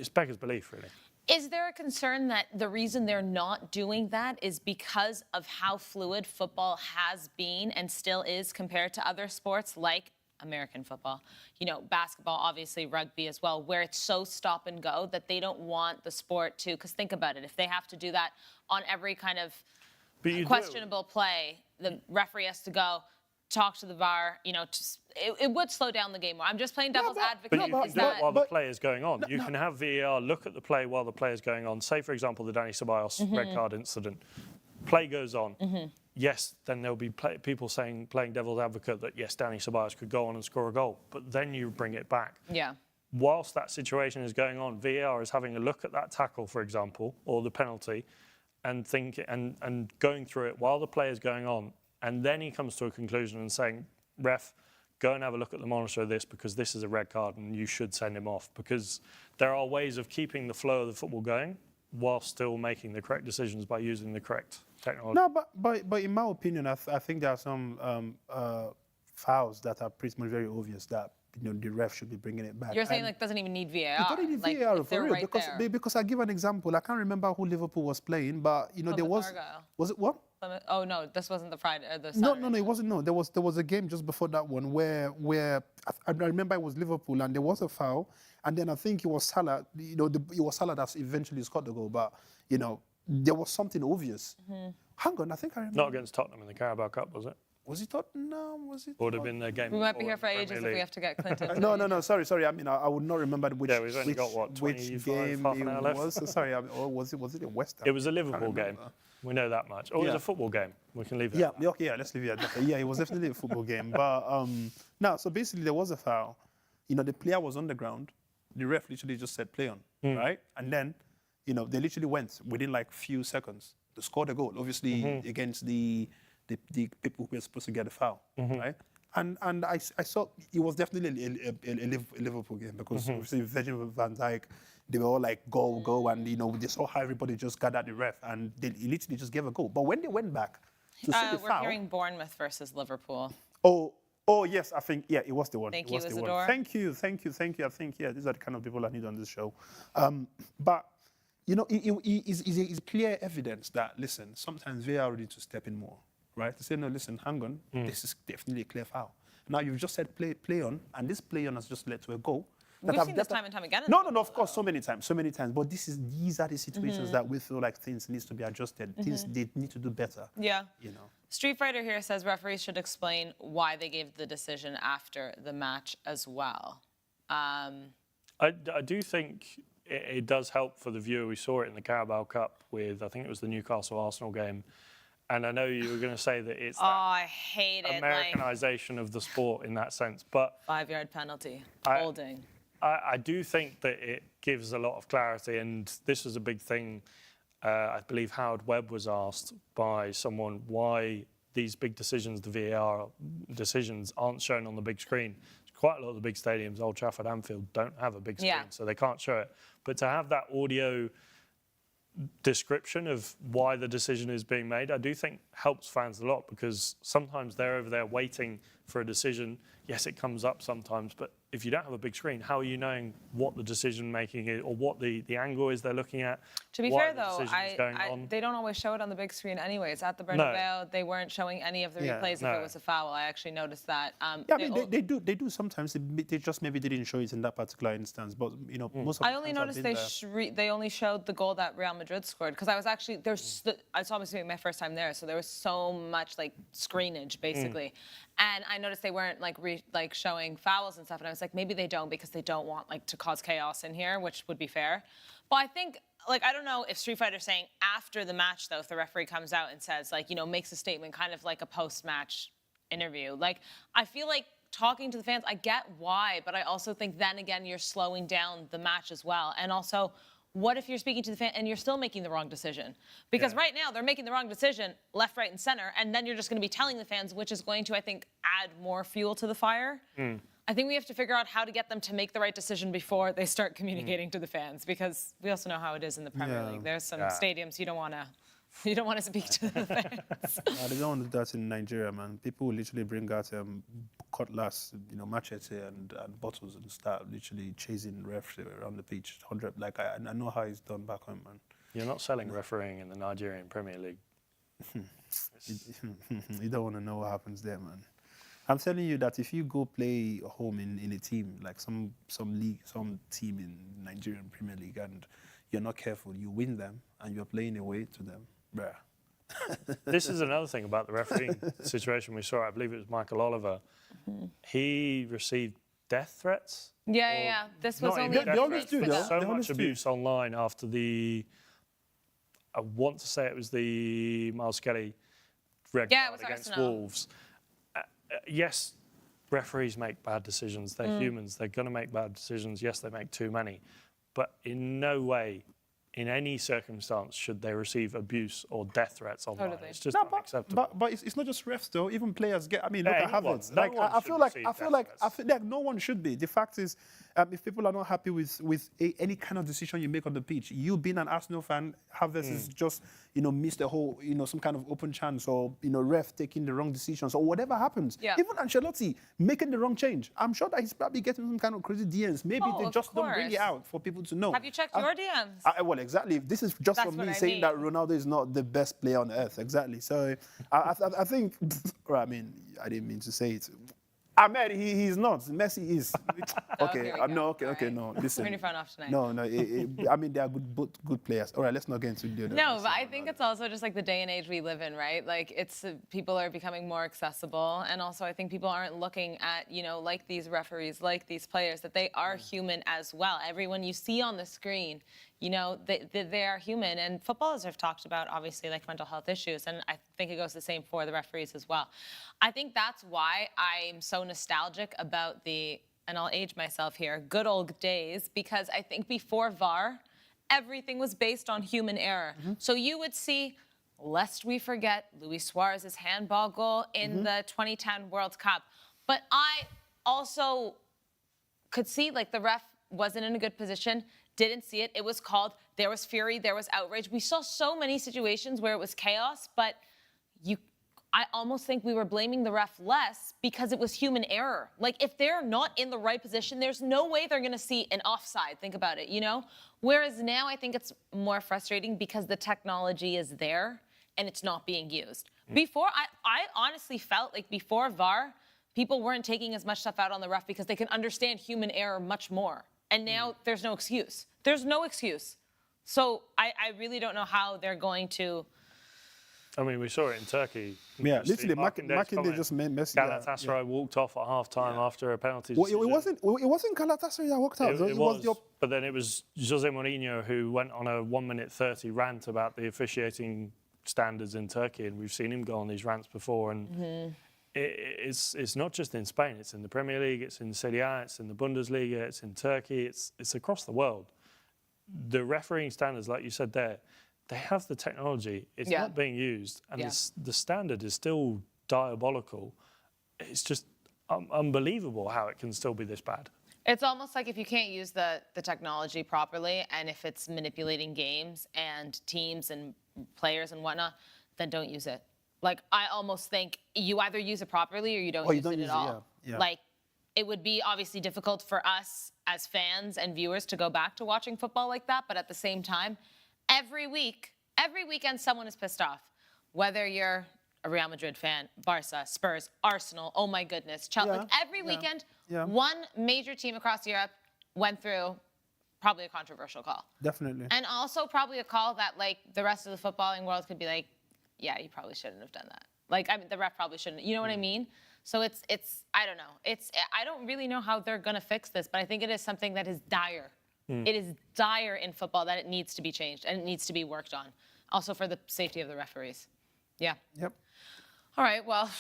beggars belief, really. Is there a concern that the reason they're not doing that is because of how fluid football has been and still is compared to other sports like American football, basketball, obviously rugby as well, where it's so stop and go that they don't want the sport to, because think about it, if they have to do that on every kind of questionable play, the referee has to go talk to the VAR, it would slow down the game more. I'm just playing devil's advocate. But you can do it while the play is going on. You can have VAR look at the play while the play is going on. Say, for example, the Dani Ceballos red card incident. Play goes on. Yes, then there'll be people playing devil's advocate that, yes, Dani Ceballos could go on and score a goal. But then you bring it back. Yeah. Whilst that situation is going on, VAR is having a look at that tackle, for example, or the penalty, and going through it while the play is going on. And then he comes to a conclusion and saying, ref, go and have a look at the monitor of this because this is a red card and you should send him off, because there are ways of keeping the flow of the football going while still making the correct decisions by using the correct technology. No, but in my opinion, I think there are some fouls that are pretty much very obvious that the ref should be bringing it back. You're saying like doesn't even need VAR. It doesn't need like, VAR if for they're real. right Because I give an example. I can't remember who Liverpool was playing, but there was Argyle. was it what? Oh no, this wasn't the Friday. The No, Saturday. it wasn't. No, there was a game just before that one where I remember it was Liverpool and there was a foul, and then I think it was Salah. It was Salah that eventually scored the goal, but there was something obvious. Hang on, I think I remember. Not against Tottenham in the Carabao Cup, was it? Was it Tottenham? Was it? Would have been their game. We might be before here in for the ages Premier if we League. have to get Clinton. No. Sorry. I mean, I would not remember which. Yeah, we've only got, what, which 25, game half an hour it left? was. Sorry, or was it a West Ham? It was a Liverpool game. We know that much. Or it was Yeah. a football game. We can leave it. Yeah, at that. okay, yeah, let's leave it at that. Yeah, it was definitely a football game. But no, so basically there was a foul. The player was on the ground. The ref literally just said play on, right? And then, they literally went within like few seconds. They scored a goal, obviously against the people who were supposed to get the foul, right? And I saw it was definitely a Liverpool game because obviously Virgil van Dijk, they were all like go, and they saw how everybody just gathered the ref and they literally just gave a goal. But when they went back to see the We're foul, hearing Bournemouth versus Liverpool. oh yes, I think it was the one. Thank it was you, the Isidore. one. Thank you. I think these are the kind of people I need on this show. But it's clear evidence that listen, sometimes they are ready to step in more. Right? To say, no, listen, hang on, this is definitely a clear foul. Now, you've just said play on, and this play on has just led to a goal. We've seen this time and time again. No, of course, so many times. But these are the situations that we feel like things needs to be adjusted. Things they need to do better. Yeah. Street Fighter here says referees should explain why they gave the decision after the match as well. I do think it does help for the viewer. We saw it in the Carabao Cup with, I think it was the Newcastle-Arsenal game. And I know you were going to say that it's I hate it. Americanization of the sport in that sense. But 5-yard penalty, holding. I do think that it gives a lot of clarity. And this was a big thing. I believe Howard Webb was asked by someone why these big decisions, the VAR decisions, aren't shown on the big screen. Quite a lot of the big stadiums, Old Trafford, Anfield, don't have a big screen, so they can't show it. But to have that audio description of why the decision is being made, I do think helps fans a lot, because sometimes they're over there waiting for a decision. Yes, it comes up sometimes, but if you don't have a big screen, how are you knowing what the decision making is or what the angle is they're looking at? To be why fair, the though, decision is going on? they don't always show it on the big screen anyways. At the Bernabeu, they weren't showing any of the replays if it was a foul. I actually noticed that. Yeah, I mean, they do sometimes. They just maybe didn't show it in that particular instance. But, most of the I only times I've noticed been they only showed the goal that Real Madrid scored, because I was actually, I saw this being my first time there, so there was so much like screenage basically. And I noticed they weren't like showing fouls and stuff, and I was like, maybe they don't because they don't want like to cause chaos in here, which would be fair. But I think, like, I don't know if Street Fighter's saying after the match, though, if the referee comes out and says, like, makes a statement, kind of like a post-match interview. Like, I feel like talking to the fans, I get why, but I also think then again, you're slowing down the match as well. And also, what if you're speaking to the fan and you're still making the wrong decision? Because right now they're making the wrong decision left, right, and center, and then you're just going to be telling the fans, which is going to, I think, add more fuel to the fire. I think we have to figure out how to get them to make the right decision before they start communicating to the fans, because we also know how it is in the Premier League. There's some stadiums you don't want to speak to the fans. They don't want to do that in Nigeria, man. People will literally bring out cutlass, machete and bottles and start literally chasing refs around the pitch. 100, like I know how it's done back home, man. You're not selling refereeing in the Nigerian Premier League. You don't want to know what happens there, man. I'm telling you that if you go play home in a team, like some league, some team in Nigerian Premier League, and you're not careful, you win them, and you're playing away to them, bruh. This is another thing about the refereeing situation we saw. I believe it was Michael Oliver. He received death threats. Yeah. This was Not only even death always threats, do, but though. so They always much do. abuse online after I want to say it was the Miles Skelly red Yeah, it card was against Arsenal. Wolves. Yes, referees make bad decisions. They're humans. They're going to make bad decisions. Yes, they make too many. But in no way in any circumstance should they receive abuse or death threats online. Totally. It's just No, unacceptable. but it's not just refs though. Even players get. I mean, look Yeah, at anyone. Havertz. No Like one I should feel like receive I feel death like threats. I feel like no one should be. The fact is, if people are not happy with any kind of decision you make on the pitch, you being an Arsenal fan, Havertz is just missed a whole some kind of open chance, or ref taking the wrong decisions, or whatever happens. Yeah. Even Ancelotti making the wrong change. I'm sure that he's probably getting some kind of crazy DMs. Maybe Oh, they of just don't bring it course. out for people to know. Have you checked your DMs? Well, exactly. This is just That's from what me I saying mean. that Ronaldo is not the best player on earth. Exactly. So I think, I mean, I didn't mean to say it. Ahmed, he's not. Messi is. Okay. here we go. No. Okay. All Okay. right. No. Listen. Turn your phone off tonight. No. I mean, they are both good players. All right. Let's not get into the other. No, but I think it's also just like the day and age we live in, right? Like it's people are becoming more accessible, and also I think people aren't looking at like these referees, like these players, that they are human as well. Everyone you see on the screen, they are human, and footballers have talked about obviously like mental health issues, and I think it goes the same for the referees as well. I think that's why I'm so nostalgic about and I'll age myself here, good old days, because I think before VAR, everything was based on human error. So you would see, lest we forget, Luis Suarez's handball goal in the 2010 World Cup. But I also could see like the ref wasn't in a good position, didn't see it. It was called, there was fury, there was outrage. We saw so many situations where it was chaos, but I almost think we were blaming the ref less because it was human error. Like, if they're not in the right position, there's no way they're going to see an offside. Think about it, Whereas now I think it's more frustrating because the technology is there and it's not being used. Before, I honestly felt like before VAR, people weren't taking as much stuff out on the ref because they can understand human error much more. And now there's no excuse. There's no excuse. So I really don't know how they're going to... I mean, we saw it in Turkey. Yeah, You see literally, Markinday's Markindé comment. just made Messi. Galatasaray walked off at half-time after a penalty Well, it decision. wasn't Galatasaray that walked out. It was, but then it was Jose Mourinho who went on a 1:30 rant about the officiating standards in Turkey, and we've seen him go on these rants before. And it's not just in Spain; it's in the Premier League, it's in Serie A, it's in the Bundesliga, it's in Turkey, it's across the world. The refereeing standards, like you said there, they have the technology. It's not being used, and the standard is still diabolical. It's just unbelievable how it can still be this bad. It's almost like if you can't use the technology properly, and if it's manipulating games and teams and players and whatnot, then don't use it. Like, I almost think you either use it properly or you don't use it at all. Yeah. Like, it would be obviously difficult for us as fans and viewers to go back to watching football like that, but at the same time, every weekend someone is pissed off. Whether you're a Real Madrid fan, Barca, Spurs, Arsenal, oh my goodness, Chelsea. Like every weekend, one major team across Europe went through probably a controversial call. Definitely. And also probably a call that like the rest of the footballing world could be like, yeah, you probably shouldn't have done that. Like, I mean, the ref probably shouldn't. You know what I mean? So it's I don't know. I don't really know how they're going to fix this, but I think it is something that is dire. It is dire in football that it needs to be changed and it needs to be worked on. Also for the safety of the referees. Yeah. Yep. All right, well,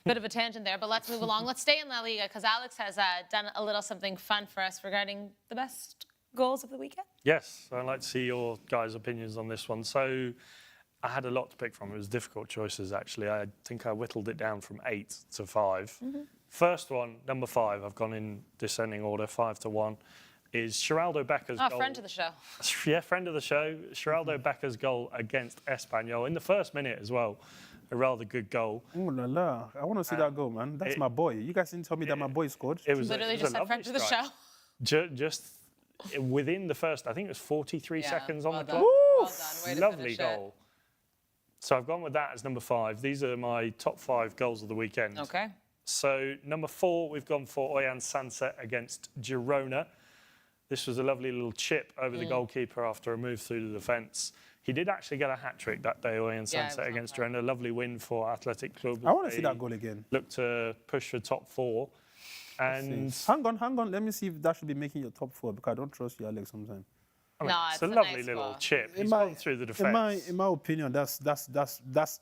bit of a tangent there, but let's move along. Let's stay in La Liga because Alex has done a little something fun for us regarding the best goals of the weekend. Yes, I'd like to see your guys' opinions on this one. So I had a lot to pick from. It was difficult choices, actually. I think I whittled it down from 8 to 5. First one, number 5, I've gone in descending order, 5 to 1, is Geraldo Beca's goal. Friend of the show. Yeah, friend of the show. Geraldo Beca's goal against Espanyol in the first minute as well. A rather good goal. Oh la la! I want to see that goal, man. That's my boy. You guys didn't tell me that my boy scored. It was Literally it was just a said friend lovely of the strike. show. Just within the first, I think it was 43 seconds on the done. clock. Well done. Way to Lovely finish it. goal. So I've gone with that as number 5. These are my top 5 goals of the weekend. Okay. So number 4, we've gone for Oyan Sansa against Girona. This was a lovely little chip over the goalkeeper after a move through the defence. He did actually get a hat-trick that day, Oyan Sansa, against Girona. A lovely win for Athletic Club. I want to see that goal again. Look to push for top 4. And hang on. Let me see if that should be making your top 4 because I don't trust you, Alex, sometimes. I mean, No, it's a it's a lovely nice little goal. chip. He's gone through the defence. In my opinion, that's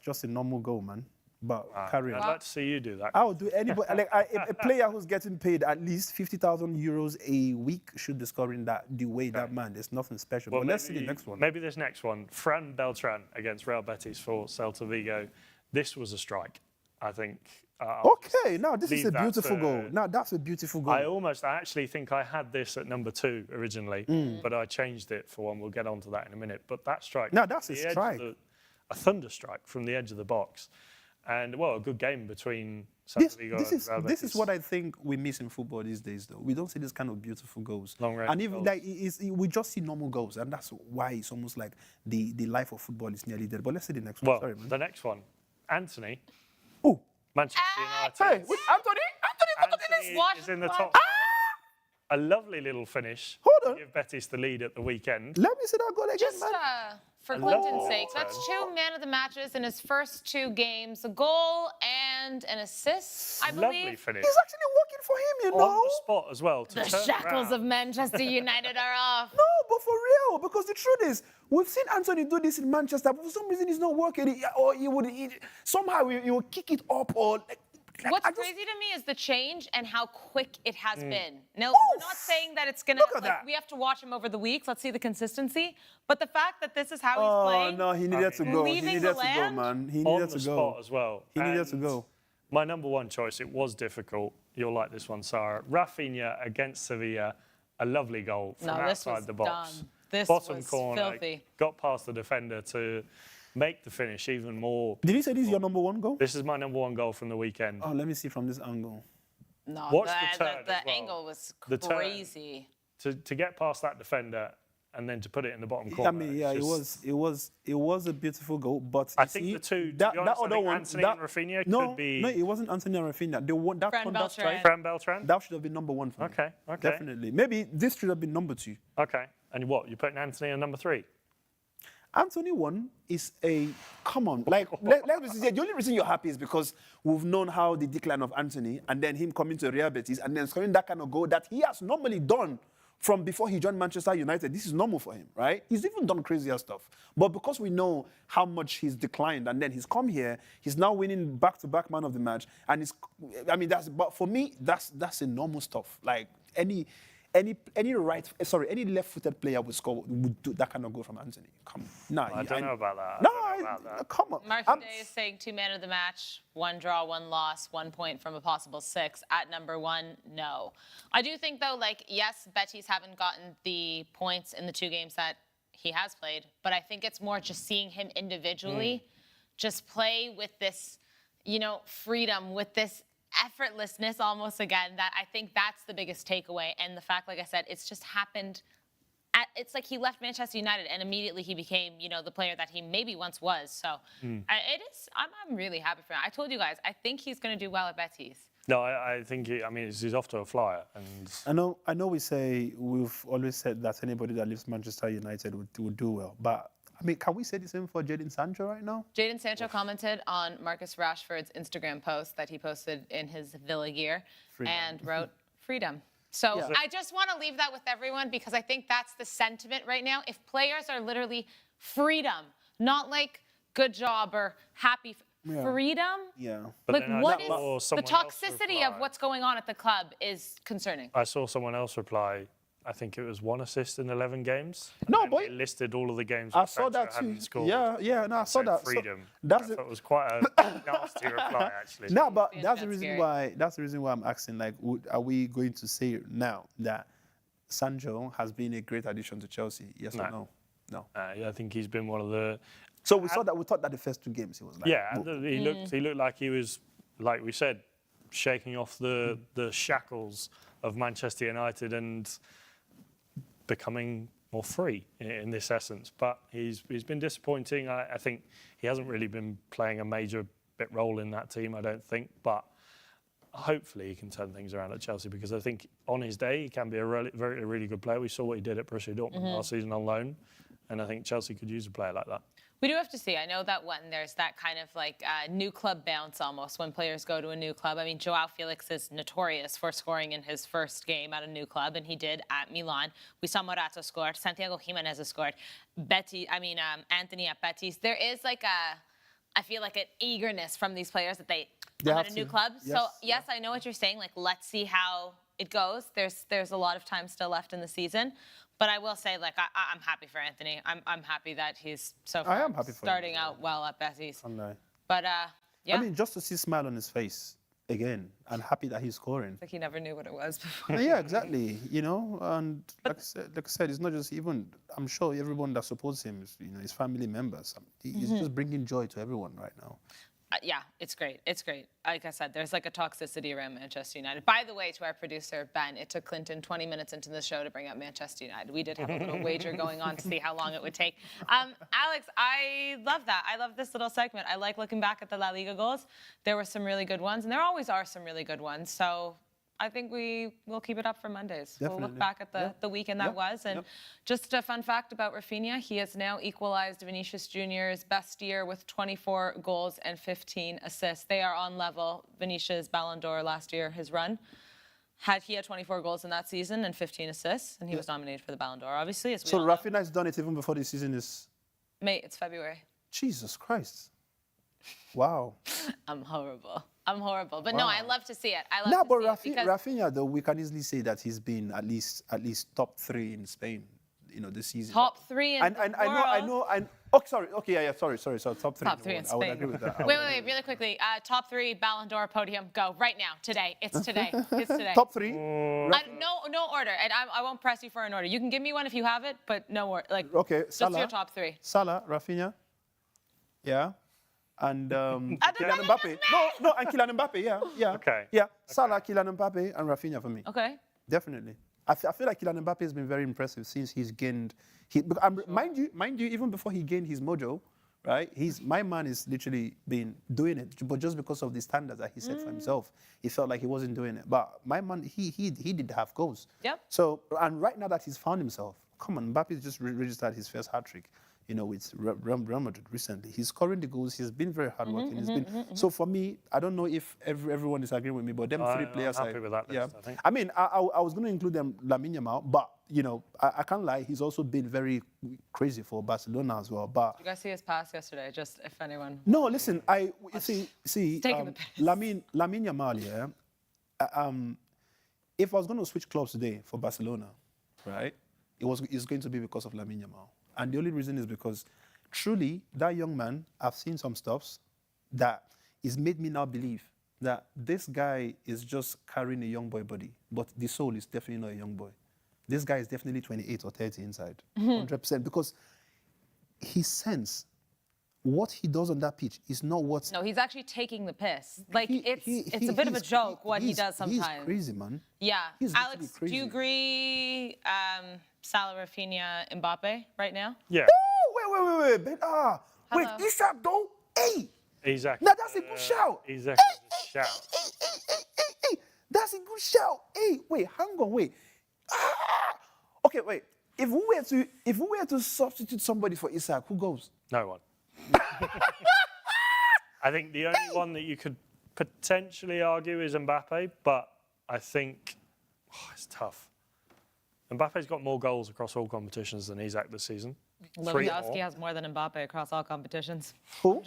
just a normal goal, man. But carry on. I'd like to see you do that. I would do anybody. Like a player who's getting paid at least 50,000 euros a week should be scoring the way that man. There's nothing special. Well, but let's see the next one. Maybe this next one. Fran Beltran against Real Betis for Celta Vigo. This was a strike, I think. Okay, now this is a beautiful goal. Now that's a beautiful goal. I actually think I had this at number 2 originally, but I changed it for one. We'll get onto that in a minute. But that strike. Now that's a strike. A thunder strike from the edge of the box. And, well, a good game between Celta Vigo and Real Betis. This is what I think we miss in football these days, though. We don't see this kind of beautiful goals. Long-range and even goals. we just see normal goals, and that's why it's almost like the life of football is nearly dead. But let's see the next one. Well, Sorry, man. the next one, Anthony. Oh, Manchester United. hey, Anthony, Anthony is in the top. A lovely little finish. Hold on. Give Betis the lead at the weekend. let me see that goal again, Just man. for I Clinton's love sake, it. that's 2 man of the matches in his first 2 games, a goal and an assist, I Lovely believe. finish. He's actually working for him, you know. On the spot as well. To The turn shackles around. of Manchester United are off. No, but for real, because the truth is, we've seen Anthony do this in Manchester, but for some reason it's not working. Or somehow he will kick it up, or What's crazy to me is the change and how quick it has been. No, we're not saying that it's gonna. Look at that. We have to watch him over the weeks. Let's see the consistency. But the fact that this is how Oh he's playing. no, he needed to go. He Leaving needed the to go, land? man. He On needed the to go. spot as well. He needed to And go. My number 1 choice, it was difficult. You'll like this one, Sarah. Rafinha against Sevilla. A lovely goal from No, this outside was the box. dumb. This Bottom was corner. filthy. Got past the defender to make the finish even more. Did you say this is your number 1 goal? This is my number 1 goal from the weekend. Oh, let me see from this angle. No, Watch the the turn as well. angle was The turn. crazy. To get past that defender and then to put it in the bottom corner. I mean, yeah, it's it was a beautiful goal, but I you think see, the two, to that, be honest, that I other think one, Anthony that, and Rafinha no, could be. no, it wasn't Anthony and Rafinha. The one that Fran thunder Beltran. strike, Fran Beltran? that should have been number 1 for me. Okay. Definitely. Maybe this should have been number 2. Okay. And what? You're putting Anthony in number 3? Anthony 1 is a come on. Like let's say the only reason you're happy is because we've known how the decline of Anthony and then him coming to Real Betis and then scoring that kind of goal that he has normally done from before he joined Manchester United. This is normal for him, right? He's even done crazier stuff. But because we know how much he's declined and then he's come here, he's now winning back-to-back man of the match. And but for me, that's a normal stuff. Like any left-footed player would do that kind of goal from Anthony. Come on. Nah, I don't know about that. No, I don't know about that. come on. Mark Day is saying 2 man of the match, 1 draw, 1 loss, 1 point from a possible 6. At number 1, no. I do think, though, like, yes, Betis haven't gotten the points in the 2 games that he has played, but I think it's more just seeing him individually just play with this, freedom, with this effortlessness almost again, that I think that's the biggest takeaway. And the fact, like I said, it's just happened. It's like he left Manchester United and immediately he became, the player that he maybe once was. So it is. I'm really happy for him. I told you guys, I think he's going to do well at Betis. No, I think he's off to a flyer. And I know we've always said that anybody that leaves Manchester United would do well. But can we say the same for Jadon Sancho right now? Jadon Sancho commented on Marcus Rashford's Instagram post that he posted in his Villa gear and wrote freedom. So I just want to leave that with everyone because I think that's the sentiment right now. If players are literally freedom, not like good job or happy freedom. Yeah. But Like what is the toxicity of what's going on at the club is concerning. I saw someone else reply. I think it was 1 assist in 11 games. No, and but it listed all of the games. I saw that Sancho too. hadn't scored. Yeah, no, I saw that. Freedom. So That was quite a nasty reply, actually. No, but Yeah, that's the that's reason scary. why. That's the reason why I'm asking. Like, are we going to say now that Sancho has been a great addition to Chelsea? Yes or no? No. I think he's been one of the. So we thought that the first 2 games he was like. Yeah, and he looked like he was, like we said, shaking off the shackles of Manchester United and becoming more free in this essence. But he's been disappointing. I think he hasn't really been playing a major bit role in that team, I don't think. But hopefully he can turn things around at Chelsea because I think on his day he can be a really good player. We saw what he did at Borussia Dortmund last season on loan. And I think Chelsea could use a player like that. We do have to see. I know that when there's that kind of like new club bounce almost when players go to a new club. I mean, Joao Felix is notorious for scoring in his first game at a new club, and he did at Milan. We saw Morata scored. Santiago Jimenez has scored. Anthony at Betis. There is like I feel like an eagerness from these players that They I'm have at a new to. club. Yes. So yes, I know what you're saying. Like, let's see how it goes. There's a lot of time still left in the season, but I will say, like, I'm happy for Anthony. I'm happy that he's so far am happy for him starting as well. out well at Betty's. No. But yeah, I mean, just to see a smile on his face again, and happy that he's scoring. like he never knew what it was before. Yeah, exactly. You know, and like I said, it's not just even. I'm sure everyone that supports him, is, you know, his family members. He's just bringing joy to everyone right now. Yeah, it's great. It's great. Like I said, there's like a toxicity around Manchester United. By the way, to our producer, Ben, it took Clinton 20 minutes into the show to bring up Manchester United. We did have a little wager going on to see how long it would take. Alex, I love that. I love this little segment. I like looking back at the La Liga goals. There were some really good ones, and there always are some really good ones. So I think we will keep it up for Mondays. We'll look Definitely. back at the weekend that was. And just a fun fact about Rafinha, he has now equalized Vinicius Jr.'s best year with 24 goals and 15 assists. They are on level. Vinicius Ballon d'Or last year, his run. He had 24 goals in that season and 15 assists, and he was nominated for the Ballon d'Or, obviously. As we So all know. Rafinha has done it even before the season is. Mate, it's February. Jesus Christ. Wow. I'm horrible. But no, I love to see it. I love No, to but see it because Rafinha, though, we can easily say that he's been at least top 3 in Spain, you know, this season. top 3 in the world. Oh, sorry. Okay, yeah, sorry. So top 3. Top 3 in I would Spain. agree with that. Wait, really quickly. Top 3 Ballon d'Or podium. Go right now, today. It's today. It's today. Top 3. No order, and I won't press you for an order. You can give me one if you have it, but no order. Like, Okay, just Salah. your top 3. Salah, Rafinha. Yeah. And Kylian Mbappe. No, and Kylian Mbappe, yeah. Okay. Yeah, Salah, Kylian Mbappe, and Rafinha for me. Okay. Definitely. I feel like Kylian Mbappe has been very impressive since he's gained. Mind you, even before he gained his mojo, right? My man is literally been doing it, but just because of the standards that he set for himself, he felt like he wasn't doing it. But my man, he did have goals. Yep. So, and right now that he's found himself, come on, Mbappe just registered his first hat-trick, you know, with Real Madrid recently. He's scoring the goals. He's been very hardworking. So for me, I don't know if everyone is agreeing with me, but them 3 players. I'm happy with that list, I think. I mean, I was going to include them, Lamine Yamal, but you know, I can't lie. He's also been very crazy for Barcelona as well. But Did you guys see his pass yesterday? Just if anyone. no, listen, see, taking the piss. Lamine Yamal, yeah. If I was going to switch clubs today for Barcelona, right, it's going to be because of Lamine Yamal. And the only reason is because truly, that young man, I've seen some stuffs that is made me now believe that this guy is just carrying a young boy body, but the soul is definitely not a young boy. This guy is definitely 28 or 30 inside, 100%, because his sense, what he does on that pitch is not what... No, he's actually taking the piss. Like, it's a bit of a joke what he does sometimes. He's crazy, man. Yeah. He's Alex, literally crazy. do you agree Salah, Rafinha, Mbappe right now? Yeah. Oh, wait. Wait, Hello. Isak, though? Hey! Exactly. Now that's a good shout. Exactly. Shout. Hey, that's a good shout. Hey, wait, hang on, wait. Okay, wait. If we were to substitute somebody for Isak, who goes? No one. I think the only one that you could potentially argue is Mbappe, but I think it's tough. Mbappe's got more goals across all competitions than Isak this season. Lewandowski has more than Mbappe across all competitions. Who?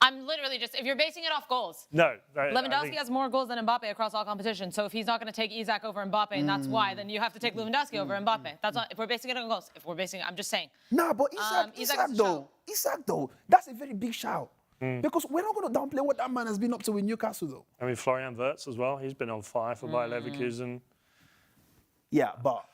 I'm literally just, if you're basing it off goals, No. Lewandowski has more goals than Mbappe across all competitions. So if he's not going to take Isak over Mbappe, and that's why, then you have to take Lewandowski over Mbappe. That's not, if we're basing it on goals. I'm just saying. Nah, but Isak is a Isak though, that's a very big shout. Because we're not going to downplay what that man has been up to with Newcastle though. I mean, Florian Wirtz as well. He's been on fire for Bayer Leverkusen. Yeah, but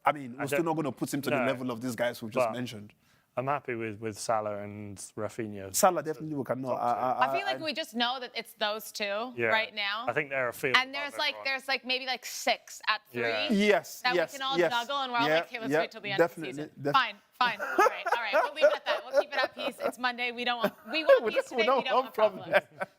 I mean, we're still don't- not going to put him to the No. level of these guys we've just But- mentioned. I'm happy with Salah and Rafinha. Salah definitely we cannot. I feel like we just know that it's those two Yeah. right now. I think they're a field. And there's like maybe like 6 at 3 Yeah. Yes, that yes, we can all yes. juggle, and we're all Yeah, like, okay, let's yeah, wait till the end definitely, of the season. definitely. Fine. All right. We'll leave it at that. We'll keep it at peace. It's Monday. We want peace today. We don't want problems.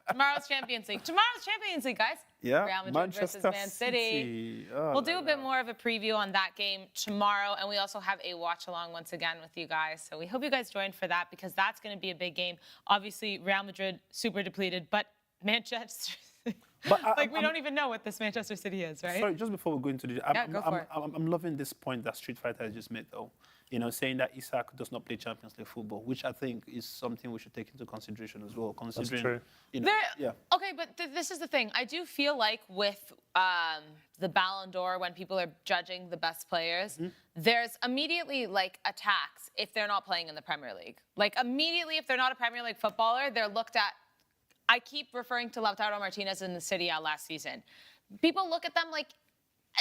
Tomorrow's Champions League, guys. Yeah, Real Madrid Manchester versus Man City. Oh, We'll do a bit more of a preview on that game tomorrow, and we also have a watch-along once again with you guys. So we hope you guys join for that, because that's going to be a big game. Obviously, Real Madrid super depleted, but Manchester... But we don't even know what this Manchester City is, right? Sorry, just before we go into the... Go for it. I'm loving this point that Street Fighter has just made, though. You know, saying that Isak does not play Champions League football, which I think is something we should take into consideration as well. Considering, true. You know, Okay, but this is the thing. I do feel like with the Ballon d'Or, when people are judging the best players, there's immediately like attacks if they're not playing in the Premier League. Like immediately, if they're not a Premier League footballer, they're looked at. I keep referring to Lautaro Martinez in the City A last season. People look at them like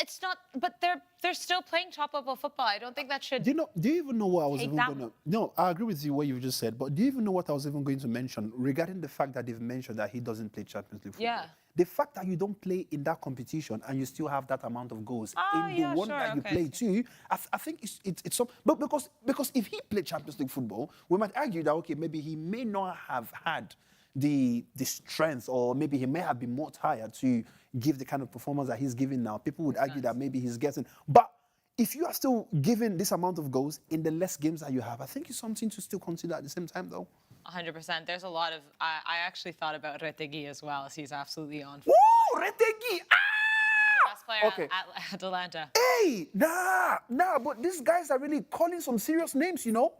it's not, but they're still playing top-level football. I don't think that should. Do you even know what I was take even that going to... No, I agree with you what you just said, but do you even know what I was even going to mention regarding the fact that they've mentioned that he doesn't play Champions League football? Yeah. The fact that you don't play in that competition and you still have that amount of goals in the one that you play too, I think it's some... But because if he played Champions League football, we might argue that, okay, maybe he may not have had the strength, or maybe he may have been more tired to give the kind of performance that he's giving now. People would argue that maybe he's getting... But if you are still giving this amount of goals in the less games that you have, I think it's something to still consider at the same time, though. 100%. There's a lot of... I actually thought about Retegui as well, as he's absolutely on. Woo! Retegui! Ah! The best player at Atalanta. Hey! Nah, but these guys are really calling some serious names, you know?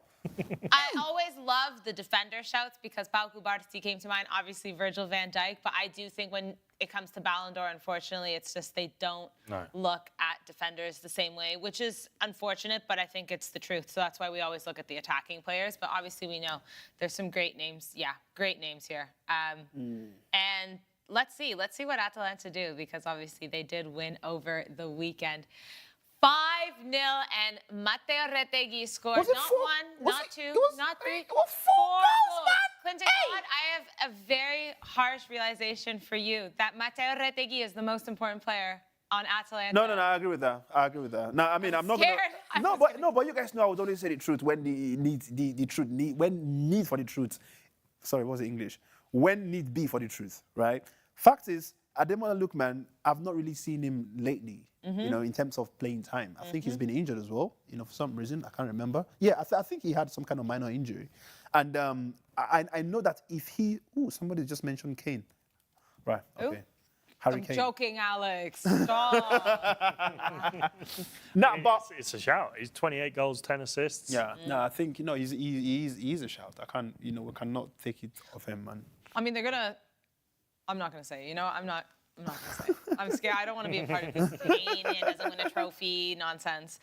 I always love the defender shouts because Pau Cubarsí came to mind, obviously Virgil van Dijk, but I do think when it comes to Ballon d'Or, unfortunately, it's just they don't look at defenders the same way, which is unfortunate, but I think it's the truth. So that's why we always look at the attacking players, but obviously we know there's some great names. Yeah, great names here. And let's see what Atalanta do, because obviously they did win over the weekend. 5-0, and Mateo Retegui scored not one, not two, not three, 4 goals. KlintonCod, I have a very harsh realization for you that Mateo Retegui is the most important player on Atalanta. No, I agree with that. No, I mean, I'm not going to... But you guys know I would always say the truth when need for the truth. Sorry, what was it English? When need be for the truth, right? Fact is, Ademola Lookman, I've not really seen him lately, you know, in terms of playing time. I think he's been injured as well, you know, for some reason. I can't remember. Yeah, I think he had some kind of minor injury. And I know that if he... Ooh, somebody just mentioned Kane. Right, okay. Ooh. Harry Kane. I'm joking, Alex. Stop. No, but... It's a shout. He's 28 goals, 10 assists. Yeah, no, I think, you know, he's a shout. I can't, you know, we cannot take it off him, man. I mean, they're going to... I'm not going to say, you know, I'm not going to say. I'm scared. I don't want to be a part of this Kane doesn't win a trophy nonsense.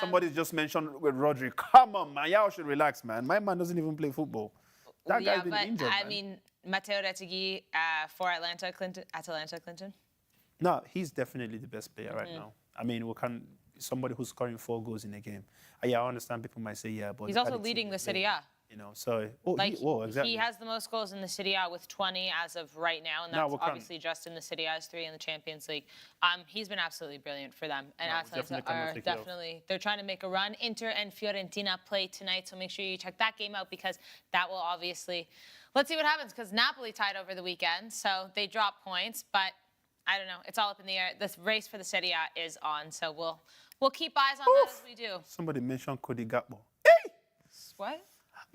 Somebody just mentioned with Rodri. Come on, man. Y'all should relax, man. My man doesn't even play football. That guy's been injured, I mean, Mateo Retegui for Atalanta, Clinton? No, he's definitely the best player right now. I mean, somebody who's scoring 4 goals in a game. Yeah, I understand people might say, yeah, but... He's also leading the Serie A. You know, so... He has the most goals in the Serie A with 20 as of right now, and that's obviously just in the Serie A's 3 in the Champions League. He's been absolutely brilliant for them, and Atalanta are definitely... They're trying to make a run. Inter and Fiorentina play tonight, so make sure you check that game out, because that will obviously... Let's see what happens, because Napoli tied over the weekend, so they dropped points, but I don't know. It's all up in the air. This race for the Serie A is on, so we'll keep eyes on that as we do. Somebody mentioned Cody Gakpo. Hey! What?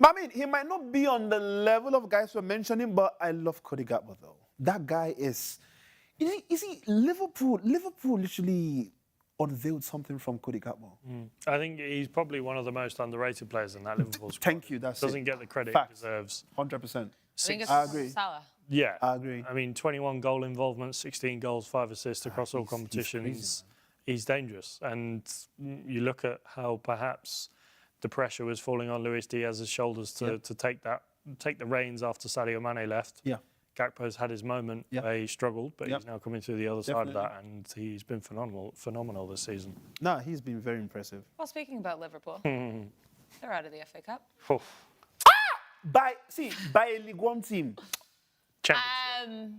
I mean, he might not be on the level of guys we're mentioning, but I love Cody Gakpo, though. That guy is... Is he Liverpool? Liverpool literally unveiled something from Cody Gakpo. I think he's probably one of the most underrated players in that Liverpool squad. Thank you, that's Doesn't get the credit he deserves. 100%. I agree. Salah. Yeah. I agree. I mean, 21 goal involvement, 16 goals, 5 assists across all competitions. He's dangerous. And you look at how perhaps the pressure was falling on Luis Diaz's shoulders to take the reins after Sadio Mane left. Yeah. Gakpo's had his moment where he struggled, but he's now coming through the other side of that, and he's been phenomenal this season. No, he's been very impressive. Well, speaking about Liverpool, they're out of the FA Cup. By a League One team. Championship.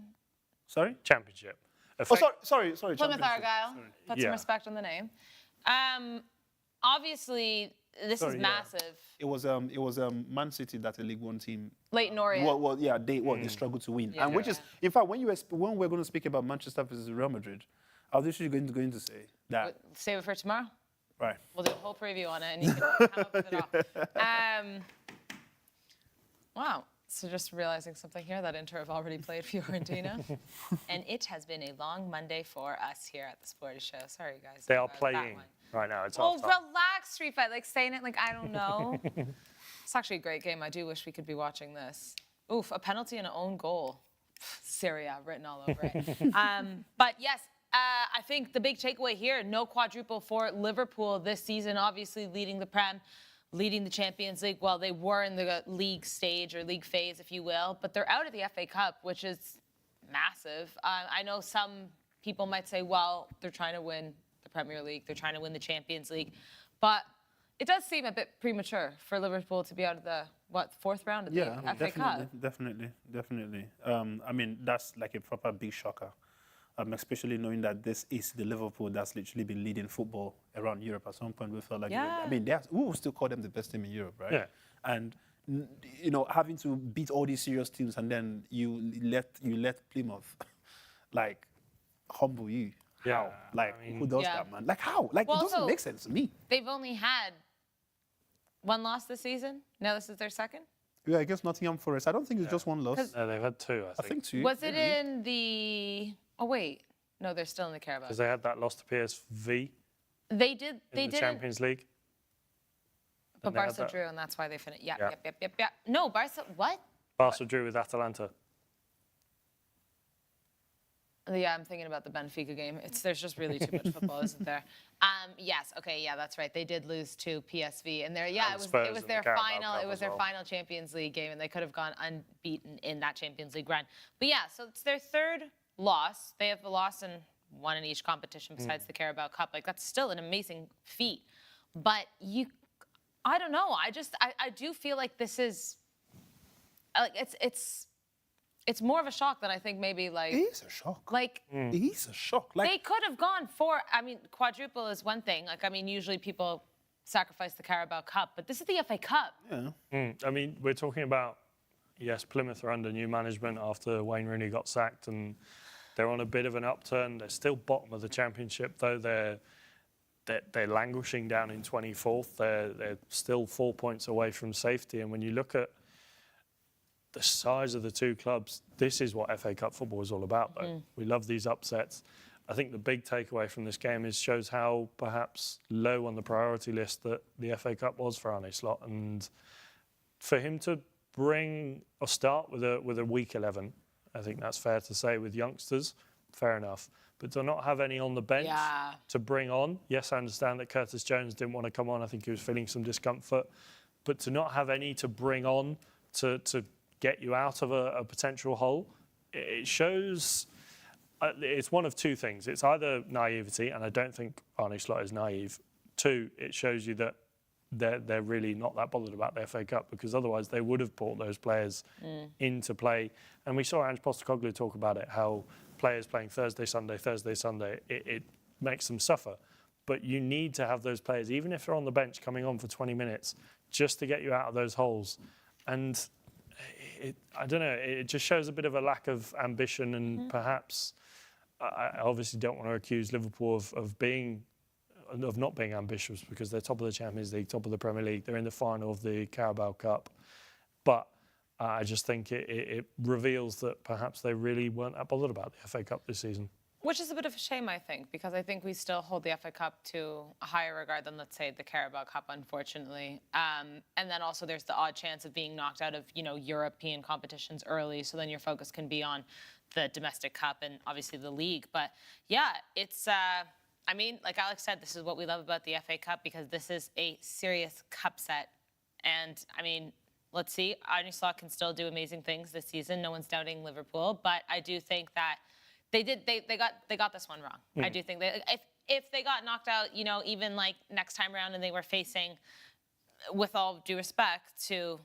Sorry? Championship. Sorry. Plymouth Argyle. Put some respect on the name. Obviously, this is massive. It was Man City that a League One team. Leighton Orient. They struggled to win, and which is, in fact, when we're going to speak about Manchester versus Real Madrid, I was literally going to say that. Save it for tomorrow. Right. We'll do a whole preview on it, and you can come up with it all. Wow. So just realizing something here that Inter have already played Fiorentina, and it has been a long Monday for us here at the Sporty Show. Sorry, guys. They are about that playing one. right now. It's Oh, half time. relax, Street Fight. Like saying it like I don't know. It's actually a great game. I do wish we could be watching this. Oof, a penalty and an own goal. Serie A written all over it. But yes, I think the big takeaway here, no quadruple for Liverpool this season, obviously leading the Prem, leading the Champions League. Well, they were in the league stage or league phase, if you will, but they're out of the FA Cup, which is massive. I know some people might say, well, they're trying to win the Premier League, they're trying to win the Champions League, but it does seem a bit premature for Liverpool to be out of the, fourth round of the FA Cup? Definitely. I mean, that's like a proper big shocker, especially knowing that this is the Liverpool that's literally been leading football around Europe. At some point, we felt like, I mean, we will still call them the best team in Europe, right? Yeah. And, you know, having to beat all these serious teams and then you let Plymouth, like, humble you. Yeah, How? Like, I mean, who does Yeah. that, man? Like, how? Like, Well, it doesn't also, make sense to me. They've only had one loss this season. Now this is their second. Yeah, I guess Nottingham Forest. I don't think it's just one loss. No, they've had two, I think two. Was it maybe. in the? Oh wait, no, they're still in the Carabao. Because they had that loss to PSV They did. in They the did. Champions League. But they had Barca that. drew, and that's why they finished. Yeah. Yep. No, Barca. What? Barca drew with Atalanta. Yeah, I'm thinking about the Benfica game. There's just really too much football, isn't there? Yes. Okay. Yeah, that's right. They did lose to PSV, and And it was Spurs their in the Carabao final. Cup It was as their well. final Champions League game, and they could have gone unbeaten in that Champions League run. But yeah, so it's their third loss. They have a loss in one in each competition besides the Carabao Cup. Like that's still an amazing feat. But I don't know. I do feel like this is like it's more of a shock than I think maybe like. It is a shock. Like It is a shock. Like, they could have gone for. I mean, quadruple is one thing. Like I mean, usually people sacrifice the Carabao Cup, but this is the FA Cup. yeah. I mean, we're talking about, yes, Plymouth are under new management after Wayne Rooney got sacked, and they're on a bit of an upturn. They're still bottom of the Championship, though. They're languishing down in 24th. They're still 4 points away from safety. And when you look at the size of the two clubs, this is what FA Cup football is all about, though. We love these upsets. I think the big takeaway from this game shows how perhaps low on the priority list that the FA Cup was for Arne Slot. And for him to bring or start with a weak 11, I think that's fair to say, with youngsters, fair enough. But to not have any on the bench to bring on, yes, I understand that Curtis Jones didn't want to come on. I think he was feeling some discomfort. But to not have any to bring on to get you out of a potential hole, it shows it's one of two things. It's either naivety, and I don't think Arne Slot is naive. Two, it shows you that they're really not that bothered about the FA Cup, because otherwise they would have brought those players into play. And we saw Ange Postecoglou talk about it, how players playing Thursday, Sunday, it makes them suffer. But you need to have those players, even if they're on the bench coming on for 20 minutes, just to get you out of those holes. And I don't know, it just shows a bit of a lack of ambition, and perhaps I obviously don't want to accuse Liverpool of not being ambitious, because they're top of the Champions League, top of the Premier League, they're in the final of the Carabao Cup. But I just think it reveals that perhaps they really weren't that bothered about the FA Cup this season. Which is a bit of a shame, I think, because I think we still hold the FA Cup to a higher regard than, let's say, the Carabao Cup, unfortunately. And then also there's the odd chance of being knocked out of, European competitions early, so then your focus can be on the domestic cup and obviously the league. But yeah, it's, I mean, like Alex said, this is what we love about the FA Cup, because this is a serious cup set. And I mean, let's see, Arne Slot can still do amazing things this season. No one's doubting Liverpool, but I do think that they got this one wrong. I do think that if they got knocked out, even like next time around, and they were facing, with all due respect to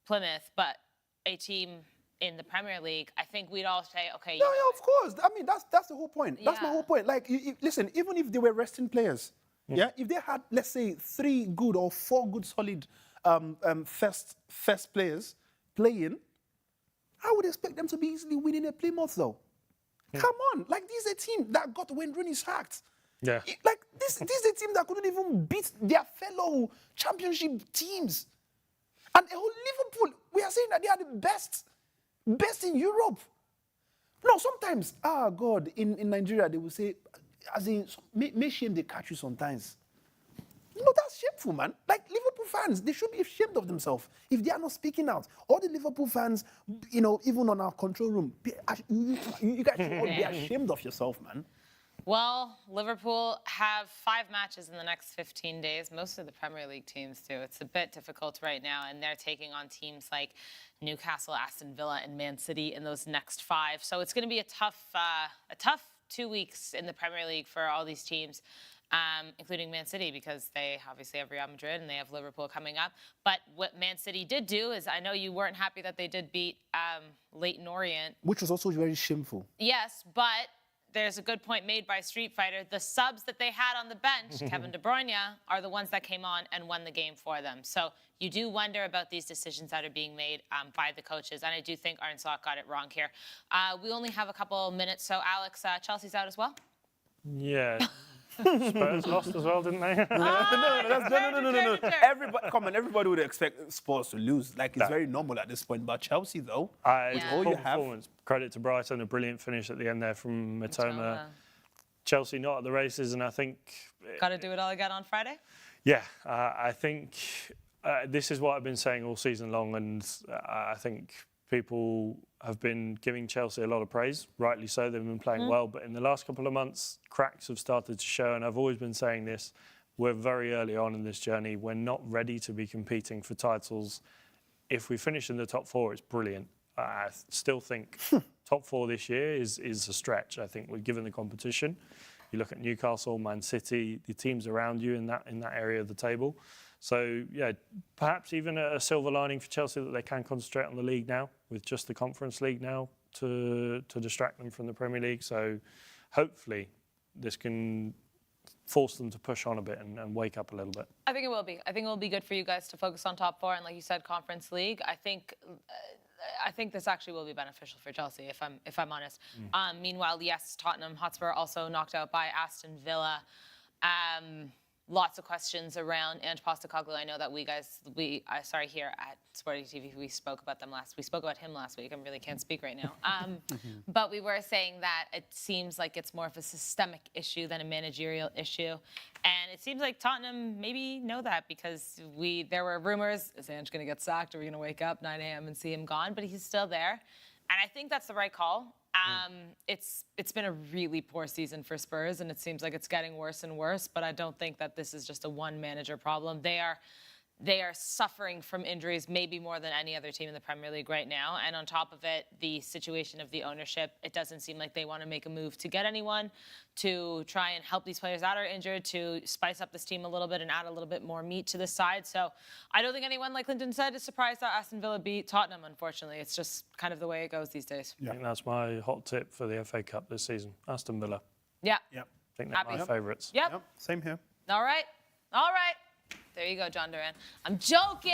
Plymouth, but a team in the Premier League, I think we'd all say, okay. Yeah, of course. I mean, that's the whole point. That's my Yeah. whole point. Like, listen, even if they were resting players, if they had, let's say, 3 good or 4 good solid first players playing, I would expect them to be easily winning at Plymouth, though. Come on, like, this is a team that got Wayne Rooney sacked. Yeah. Like, this is a team that couldn't even beat their fellow championship teams. And the whole Liverpool, We are saying that they are the best in Europe. No, sometimes, God, in Nigeria, they will say, as in, may shame they catch you sometimes. No, that's shameful, man. Like, Liverpool fans, they should be ashamed of themselves if they are not speaking out. All the Liverpool fans, even on our control room, you guys should all be ashamed of yourself, man. Well, Liverpool have 5 matches in the next 15 days. Most of the Premier League teams do. It's a bit difficult right now, and they're taking on teams like Newcastle, Aston Villa, and Man City in those next 5. So it's going to be a tough 2 weeks in the Premier League for all these teams, including Man City, because they obviously have Real Madrid and they have Liverpool coming up. But what Man City did do is, I know you weren't happy that they did beat Leyton Orient. Which was also very shameful. Yes, but there's a good point made by Street Fighter. The subs that they had on the bench, Kevin De Bruyne, are the ones that came on and won the game for them. So you do wonder about these decisions that are being made by the coaches. And I do think Arne Slot got it wrong here. We only have a couple minutes. So, Alex, Chelsea's out as well? Yeah. Spurs lost as well, didn't they? No. Everybody would expect Spurs to lose. Like, it's very normal at this point. But Chelsea, though, all you have. Credit to Brighton, a brilliant finish at the end there from Matoma. Chelsea not at the races, and I think... Got to do it all again on Friday? Yeah, I think this is what I've been saying all season long, and I think people have been giving Chelsea a lot of praise, rightly so. They've been playing well, but in the last couple of months, cracks have started to show, and I've always been saying this. We're very early on in this journey. We're not ready to be competing for titles. If we finish in the top 4, it's brilliant. I still think top 4 this year is a stretch. I think we're given the competition. You look at Newcastle, Man City, the teams around you in that area of the table. So, yeah, perhaps even a silver lining for Chelsea that they can concentrate on the league now, with just the Conference League now to distract them from the Premier League. So hopefully this can force them to push on a bit and wake up a little bit. I think it will be. I think it will be good for you guys to focus on top 4 and, like you said, Conference League. I think this actually will be beneficial for Chelsea, if I'm honest. Meanwhile, yes, Tottenham Hotspur also knocked out by Aston Villa. Lots of questions around Ange Postecoglou. I know that here at Sporty TV, we spoke about him last week. I really can't speak right now. But we were saying that it seems like it's more of a systemic issue than a managerial issue. And it seems like Tottenham maybe know that, because there were rumors, is Ange going to get sacked? Are we going to wake up 9 a.m. and see him gone? But he's still there. And I think that's the right call. It's been a really poor season for Spurs, and it seems like it's getting worse and worse, but I don't think that this is just a one-manager problem. They are suffering from injuries maybe more than any other team in the Premier League right now. And on top of it, the situation of the ownership, it doesn't seem like they want to make a move to get anyone to try and help these players that are injured, to spice up this team a little bit and add a little bit more meat to the side. So I don't think anyone, like Clinton said, is surprised that Aston Villa beat Tottenham, unfortunately. It's just kind of the way it goes these days. I think that's my hot tip for the FA Cup this season. Aston Villa. Yeah. I think they're my favourites. Yep. Same here. All right. There you go, John Duran. I'm joking.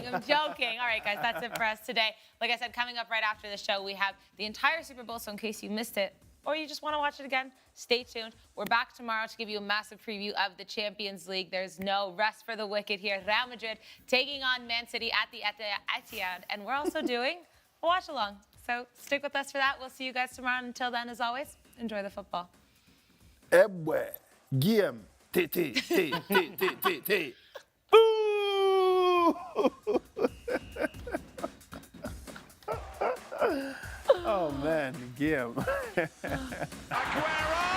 All right, guys, that's it for us today. Like I said, coming up right after the show, we have the entire Super Bowl, so in case you missed it or you just want to watch it again, stay tuned. We're back tomorrow to give you a massive preview of the Champions League. There's no rest for the wicked here. Real Madrid taking on Man City at the Etihad, and we're also doing a watch-along. So stick with us for that. We'll see you guys tomorrow. Until then, as always, enjoy the football. Ebwe, Guillaume, T. Boo! Oh man, Guillaume. Aguero!